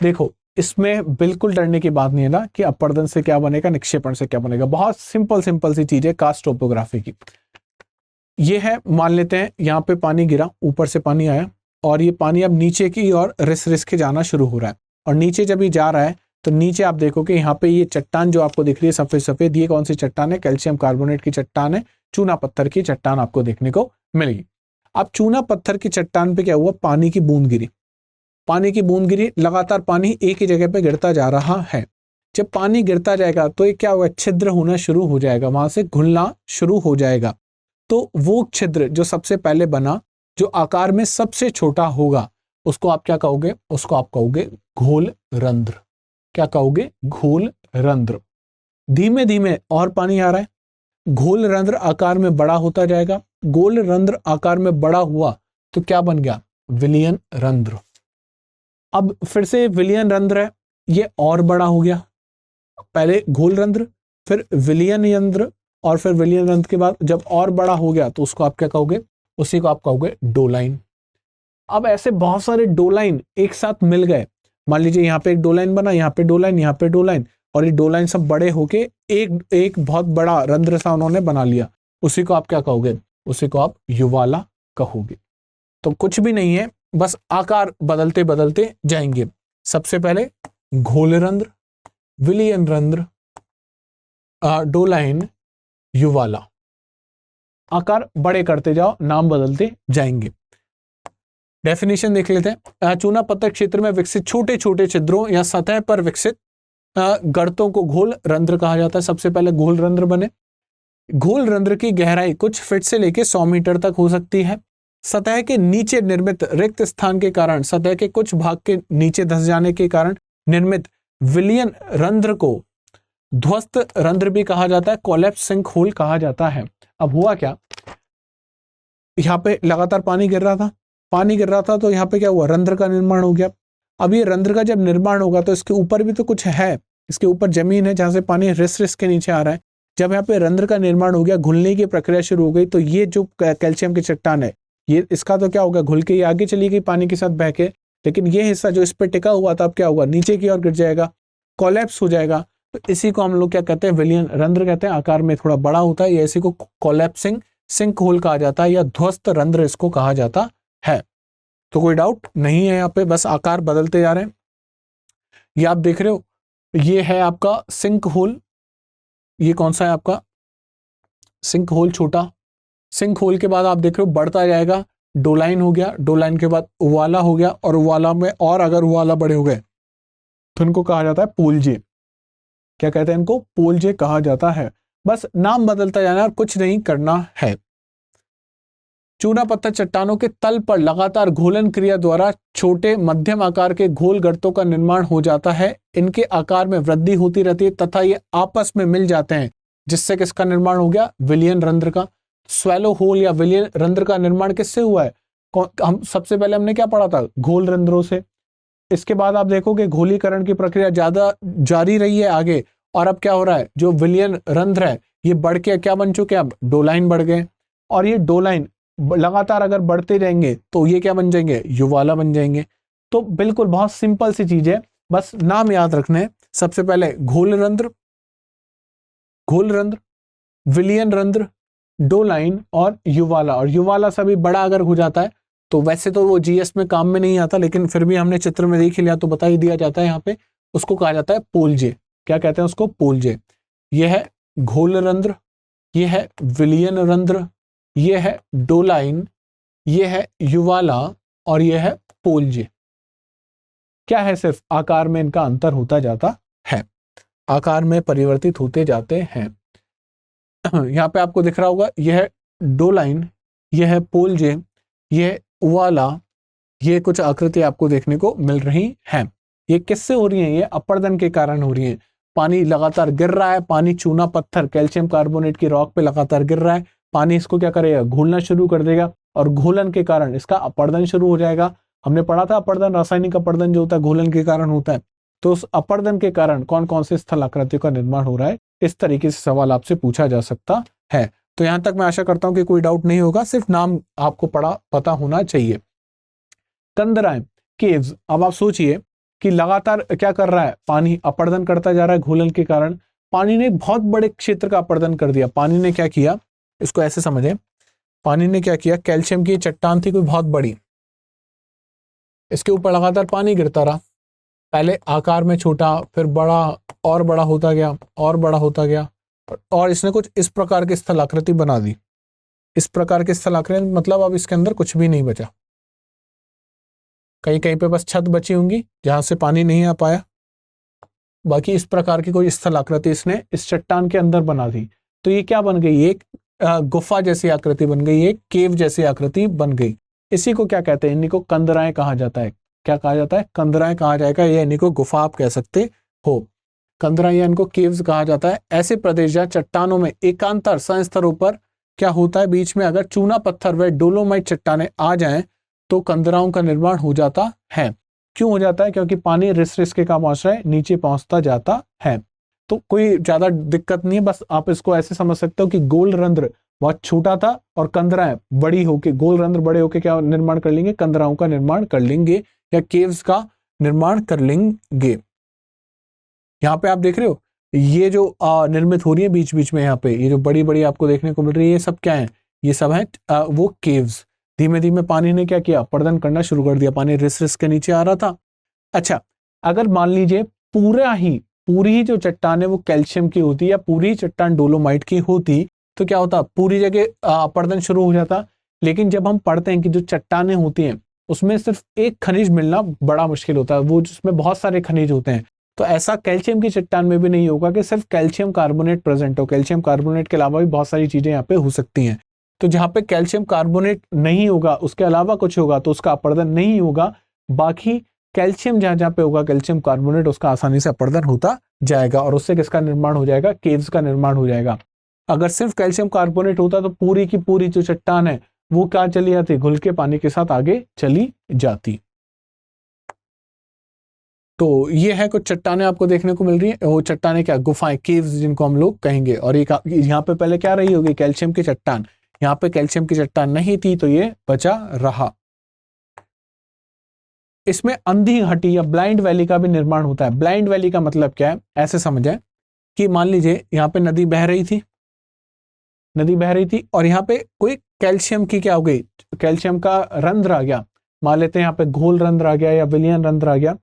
देखो, इसमें बिल्कुल डरने की बात नहीं है ना कि अपरदन से क्या बनेगा, निक्षेपण से क्या बनेगा। बहुत सिंपल सी चीज है कास्ट टोपोग्राफी की। ये है, मान लेते हैं यहाँ पे पानी गिरा, ऊपर से पानी आया, और ये पानी अब नीचे की ओर रिस रिस के जाना शुरू हो रहा है। और नीचे जब ये जा रहा है तो नीचे आप देखोगे यहाँ पे ये चट्टान जो आपको दिख रही है सफेद सफेद, ये कौन सी चट्टान है, कैल्शियम कार्बोनेट की चट्टान है, चूना पत्थर की चट्टान आपको देखने को मिलेगी। अब चूना पत्थर की चट्टान पे क्या हुआ, पानी की बूंद गिरी, पानी की बूंद गिरी, लगातार पानी एक ही जगह पे गिरता जा रहा है। जब पानी गिरता जाएगा तो ये क्या होगा, छिद्र होना शुरू हो जाएगा, वहां से घुलना शुरू हो जाएगा। तो वो छिद्र जो सबसे पहले बना, जो आकार में सबसे छोटा होगा, उसको आप क्या कहोगे, उसको आप कहोगे घोल रंध्र। क्या कहोगे, घोल रंध्र। धीमे धीमे और पानी आ रहा है, घोल रंध्र आकार में बड़ा होता जाएगा। गोल रंध्र आकार में बड़ा हुआ तो क्या बन गया, विलियन रंध्र। अब फिर से विलियन रंध्र है, ये और बड़ा हो गया। पहले घोल रंध्र, फिर विलियन रंध्र, और फिर विलियन रंध्र के बाद जब और बड़ा हो गया तो उसको आप क्या कहोगे, उसी को आप कहोगे डोलाइन। अब ऐसे बहुत सारे डोलाइन एक साथ मिल गए। मान लीजिए यहाँ पे एक डोलाइन बना, यहाँ पे डोलाइन, यहाँ पे डोलाइन, और ये डोलाइन सब बड़े होके एक बहुत बड़ा रंध्र सा उन्होंने बना लिया। उसी को आप क्या कहोगे, उसी को आप युवाला कहोगे। तो कुछ भी नहीं है, बस आकार बदलते बदलते जाएंगे। सबसे पहले घोल रंध्र, विलियन रंध्र, डोलाइन, युवाला, आकार बड़े करते जाओ, नाम बदलते जाएंगे। डेफिनेशन देख लेते हैं। चूना पत्थर क्षेत्र में विकसित छोटे छोटे छिद्रों या सतह पर विकसित गर्तों को घोल रंध्र कहा जाता है। सबसे पहले घोल रंध्र बने। घोल रंध्र की गहराई कुछ फीट से लेकर 100 मीटर तक हो सकती है। सतह के नीचे निर्मित रिक्त स्थान के कारण, सतह के कुछ भाग के नीचे धंस जाने के कारण निर्मित विलियन रंध्र को ध्वस्त रंध्र भी कहा जाता है, कोलैप्स सिंक होल कहा जाता है। अब हुआ क्या, यहाँ पे लगातार पानी गिर रहा था, तो यहाँ पे क्या हुआ, रंध्र का निर्माण हो गया। अब ये रंध्र का जब निर्माण होगा तो इसके ऊपर भी तो कुछ है, इसके ऊपर जमीन है जहां से पानी रिस रिस के नीचे आ रहा है। जब यहाँ पे रंध्र का निर्माण हो गया, घुलने की प्रक्रिया शुरू हो गई, तो ये जो कैल्शियम की चट्टान है, ये इसका तो क्या होगा, घुल के ये आगे चली गई पानी के साथ बह के, लेकिन ये हिस्सा जो इस पे टिका हुआ था अब क्या होगा, नीचे की ओर गिर जाएगा, कोलैप्स हो जाएगा। तो इसी को हम लोग क्या कहते हैं, विलियन रंध्र कहते हैं, आकार में थोड़ा बड़ा होता है, या इसी को कोलैप्सिंग सिंक होल कहा जाता है, या ध्वस्त रंध्र इसको कहा जाता है। तो कोई डाउट नहीं है यहाँ पे, बस आकार बदलते जा रहे हैं। ये आप देख रहे हो, ये है आपका सिंक होल, ये कौन सा है आपका सिंक होल, छोटा सिंक होल के बाद आप देख रहे हो बढ़ता जाएगा, डोलाइन हो गया, डोलाइन के बाद उवाला हो गया, और उवाला में और अगर उवाला बड़े हो गए तो इनको कहा जाता है पोलजे। क्या कहते हैं इनको, पोलजे कहा जाता है। बस नाम बदलता जाना और कुछ नहीं करना है। चूना पत्थर चट्टानों के तल पर लगातार घोलन क्रिया द्वारा छोटे मध्यम आकार के घोल गर्तों का निर्माण हो जाता है। इनके आकार में वृद्धि होती रहती है तथा ये आपस में मिल जाते हैं, जिससे किसका निर्माण हो गया, विलियन रंध्र का। स्वैलो होल या विलियन रंध्र का निर्माण किससे हुआ है, हम सबसे पहले हमने क्या पढ़ा था, घोल रंध्रों से। इसके बाद आप देखोगे घोलीकरण की प्रक्रिया ज्यादा जारी रही है आगे, और अब क्या हो रहा है, जो विलियन रंध्र है ये बढ़ के क्या बन चुके हैं, अब डोलाइन बढ़ गए, और ये डोलाइन लगातार अगर बढ़ते रहेंगे तो ये क्या बन जाएंगे, युवाला बन जाएंगे। तो बिल्कुल बहुत सिंपल सी चीज है, बस नाम याद रखने हैं। सबसे पहले घोल रंध्र, विलियन रंध्र, डोलाइन और युवाला। और युवाला सभी बड़ा अगर हो जाता है तो वैसे तो वो जीएस में काम में नहीं आता, लेकिन फिर भी हमने चित्र में देख लिया तो बता ही दिया जाता है यहाँ पे, उसको कहा जाता है पोलजे। क्या कहते हैं उसको, पोलजे। यह है घोल रंध्र, यह है विलियन रंध्र, यह है डोलाइन, यह है युवाला, और यह है पोलजे। क्या है, सिर्फ आकार में इनका अंतर होता जाता है, आकार में परिवर्तित होते जाते हैं। यहाँ पे आपको दिख रहा होगा, यह है डोलाइन, यह है पोलजे, यह उवाला, ये कुछ आकृति आपको देखने को मिल रही हैं। ये किससे हो रही हैं, ये अपर्दन के कारण हो रही हैं। पानी लगातार गिर रहा है, पानी चूना पत्थर कैल्शियम कार्बोनेट की रॉक पे लगातार गिर रहा है, पानी इसको क्या करेगा, घोलना शुरू कर देगा, और घोलन के कारण इसका अपर्दन शुरू हो जाएगा। हमने पढ़ा था अपर्दन, रासायनिक अपर्दन जो होता है घोलन के कारण होता है। तो उस अपर्दन के कारण कौन कौन से स्थल आकृतियों का निर्माण हो रहा है, इस तरीके से सवाल आपसे पूछा जा सकता है। तो यहां तक मैं आशा करता हूं कि कोई डाउट नहीं होगा, सिर्फ नाम आपको पता होना चाहिए। कंदराएं, केव्स। अब आप सोचिए कि लगातार क्या कर रहा है, पानी अपर्दन करता जा रहा है घोलन के कारण। पानी ने बहुत बड़े क्षेत्र का अपर्दन कर दिया। पानी ने क्या किया, इसको ऐसे समझे, पानी ने क्या किया, कैल्शियम की चट्टान थी कोई बहुत बड़ी, इसके ऊपर लगातार पानी गिरता रहा, पहले आकार में छोटा, फिर बड़ा, और बड़ा होता गया, और बड़ा होता गया, और इसने कुछ इस प्रकार की स्थलाकृति बना दी। इस प्रकार की स्थलाकृति मतलब अब इसके अंदर कुछ भी नहीं बचा, कहीं कहीं पे बस छत बची होंगी जहां से पानी नहीं आ पाया, बाकी इस प्रकार की कोई स्थलाकृति इसने इस चट्टान के अंदर बना दी। तो ये क्या बन गई, एक गुफा जैसी आकृति बन गई, एक केव जैसी आकृति बन गई। इसी को क्या कहते हैं, इन्हीं को कंदराएं कहा जाता है। क्या कहा जाता है, कंदराएं कहा जाएगा, या इन्हीं को गुफा आप कह सकते हो। कंदराएं या इनको केव्स कहा जाता है। ऐसे प्रदेश जहाँ चट्टानों में एकांतर संस्तरों पर क्या होता है, बीच में अगर चूना पत्थर व डोलोमाइट चट्टानें आ जाएं तो कंदराओं का निर्माण हो जाता है। क्यों हो जाता है, क्योंकि पानी रिस रिस के कहाँ पहुंच रहा है, नीचे पहुंचता जाता है। तो कोई ज्यादा दिक्कत नहीं है, बस आप इसको ऐसे समझ सकते हो कि गोल रंध्र बहुत छोटा था और कंदराएं बड़ी होके, गोल रंध्र बड़े होके क्या निर्माण कर लेंगे, कंदराओं का निर्माण कर लेंगे, या केव्स का निर्माण कर लेंगे। यहाँ पे आप देख रहे हो ये जो निर्मित हो रही है बीच बीच में, यहाँ पे ये जो बड़ी बड़ी आपको देखने को मिल रही है, ये सब क्या है, ये सब है वो केव्स। धीमे धीमे पानी ने क्या किया, अपर्दन करना शुरू कर दिया, पानी रिस रिस के नीचे आ रहा था। अच्छा, अगर मान लीजिए पूरी ही जो चट्टान है वो कैल्शियम की होती, या पूरी चट्टान डोलोमाइट की होती, तो क्या होता, पूरी जगह अपर्दन शुरू हो जाता। लेकिन जब हम पढ़ते हैं कि जो चट्टानें होती हैं उसमें सिर्फ एक खनिज मिलना बड़ा मुश्किल होता है, वो जिसमें बहुत सारे खनिज होते हैं। तो ऐसा कैल्शियम की चट्टान में भी नहीं होगा कि सिर्फ कैल्शियम कार्बोनेट प्रेजेंट हो। कैल्शियम कार्बोनेट के अलावा भी बहुत सारी चीजें यहाँ पे हो सकती हैं। तो जहाँ पे कैल्शियम कार्बोनेट नहीं होगा, उसके अलावा कुछ होगा, तो उसका अपर्दन नहीं होगा। बाकी कैल्शियम जहाँ जहाँ पे होगा कैल्शियम कार्बोनेट, उसका आसानी से अपर्दन होता जाएगा, और उससे किसका निर्माण हो जाएगा, केव्स का निर्माण हो जाएगा। अगर सिर्फ कैल्शियम कार्बोनेट होता तो पूरी की पूरी जो चट्टान है वो क्या चली जाती, घुल के पानी के साथ आगे चली जाती। तो ये है कुछ चट्टानें आपको देखने को मिल रही है। वो चट्टानें क्या, गुफाएं, केव्स जिनको हम लोग कहेंगे। और एक यहाँ पे पहले क्या रही होगी, कैल्शियम की चट्टान। यहाँ पे कैल्शियम की चट्टान नहीं थी तो ये बचा रहा। इसमें अंधी घाटी या ब्लाइंड वैली का भी निर्माण होता है। ब्लाइंड वैली का मतलब क्या है, ऐसे समझें कि मान लीजिए यहाँ पे नदी बह रही थी, नदी बह रही थी और यहाँ पे कोई कैल्शियम की क्या हो गई, कैल्शियम का रंध्र आ गया। मान लेते हैं यहाँ पे घोल रंध्र आ गया या विलयन रंध्र आ गया।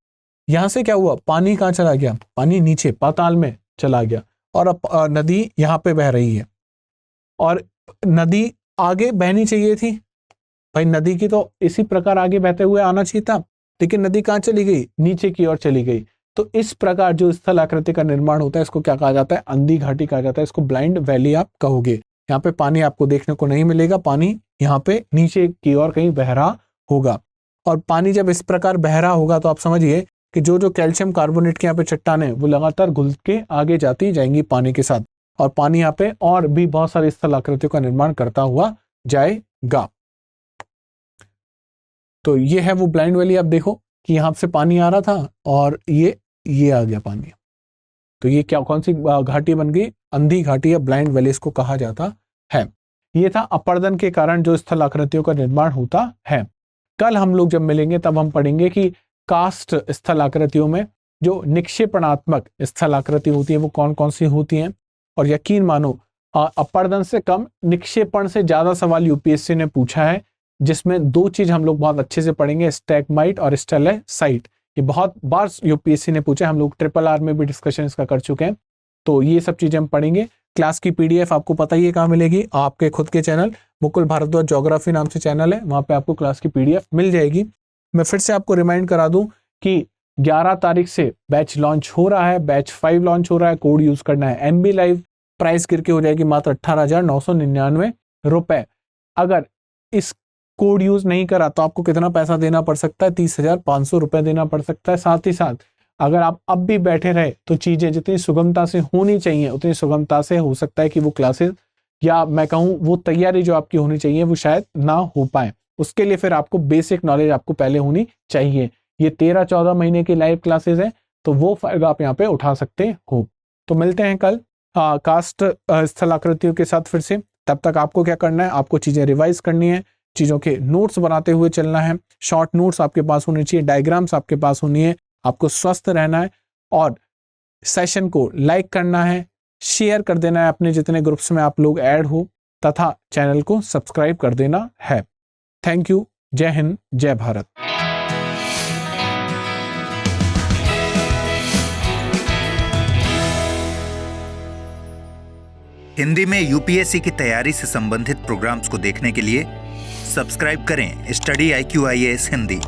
यहां से क्या हुआ, पानी कहाँ चला गया, पानी नीचे पाताल में चला गया और अब नदी यहाँ पे बह रही है। और नदी आगे बहनी चाहिए थी भाई, नदी की तो इसी प्रकार आगे बहते हुए आना चाहिए था, लेकिन नदी कहाँ चली गई, नीचे की ओर चली गई। तो इस प्रकार जो स्थल आकृति का निर्माण होता है इसको क्या कहा जाता है, अंधी घाटी कहा जाता है। इसको ब्लाइंड वैली आप कहोगे। यहाँ पे पानी आपको देखने को नहीं मिलेगा, पानी यहाँ पे नीचे की ओर कहीं बह रहा होगा। और पानी जब इस प्रकार बह रहा होगा तो आप समझिए कि जो जो कैल्शियम कार्बोनेट के यहाँ पे चट्टान है वो लगातार घुल के आगे जाती जाएंगी पानी के साथ, और पानी यहाँ पे और भी बहुत सारी स्थल आकृतियों का निर्माण करता हुआ जाएगा। तो ये है वो ब्लाइंड वैली। आप देखो कि यहाँ से पानी आ रहा था और ये आ गया पानी। तो ये क्या, कौन सी घाटी बन गई, अंधी घाटी या ब्लाइंड वैली इसको कहा जाता है। ये था अपर्दन के कारण जो स्थल आकृतियों का निर्माण होता है। कल हम लोग जब मिलेंगे तब हम पढ़ेंगे कि कास्ट स्थल आकृतियों में जो निक्षेपणात्मक स्थल आकृति होती है वो कौन कौन सी होती हैं। और यकीन मानो अपर्दन से कम निक्षेपण से ज्यादा सवाल यूपीएससी ने पूछा है, जिसमें दो चीज हम लोग बहुत अच्छे से पढ़ेंगे, स्टैगमाइट और स्टेलेसाइट। ये बहुत बार यूपीएससी ने पूछा है, हम लोग RRR में भी डिस्कशन इसका कर चुके हैं। तो ये सब चीजें हम पढ़ेंगे। क्लास की PDF आपको पता ही है कहाँ मिलेगी, आपके खुद के चैनल मुकुल भारद्वाज ज्योग्राफी नाम से चैनल है, वहां पे आपको क्लास की PDF मिल जाएगी। मैं फिर से आपको रिमाइंड करा दूं कि 11 तारीख से बैच लॉन्च हो रहा है, बैच 5 लॉन्च हो रहा है। कोड यूज करना है MB लाइव, प्राइस गिर के हो जाएगी मात्र 18,999 रुपए। अगर इस कोड यूज नहीं करा तो आपको कितना पैसा देना पड़ सकता है, 30,500 रुपए देना पड़ सकता है। साथ ही साथ अगर आप अब भी बैठे रहे तो चीजें जितनी सुगमता से होनी चाहिए उतनी सुगमता से हो सकता है कि वो क्लासेस या मैं कहूँ वो तैयारी जो आपकी होनी चाहिए वो शायद ना हो पाए। उसके लिए फिर आपको बेसिक नॉलेज आपको पहले होनी चाहिए। ये 13-14 महीने की लाइव क्लासेस है, तो वो फायदा आप यहाँ पे उठा सकते हो। तो मिलते हैं कल कास्ट स्थल आकृतियों के साथ फिर से। तब तक आपको क्या करना है, आपको चीजें रिवाइज करनी है, चीजों के नोट्स बनाते हुए चलना है, शॉर्ट नोट्स आपके पास होने चाहिए, डायग्राम्स आपके पास होनी है, आपको स्वस्थ रहना है और सेशन को लाइक करना है, शेयर कर देना है अपने जितने ग्रुप्स में आप लोग ऐड हो, तथा चैनल को सब्सक्राइब कर देना है। Thank you. जय हिंद, जय भारत। हिंदी में यूपीएससी की तैयारी से संबंधित प्रोग्राम्स को देखने के लिए सब्सक्राइब करें स्टडी IQ IAS हिंदी।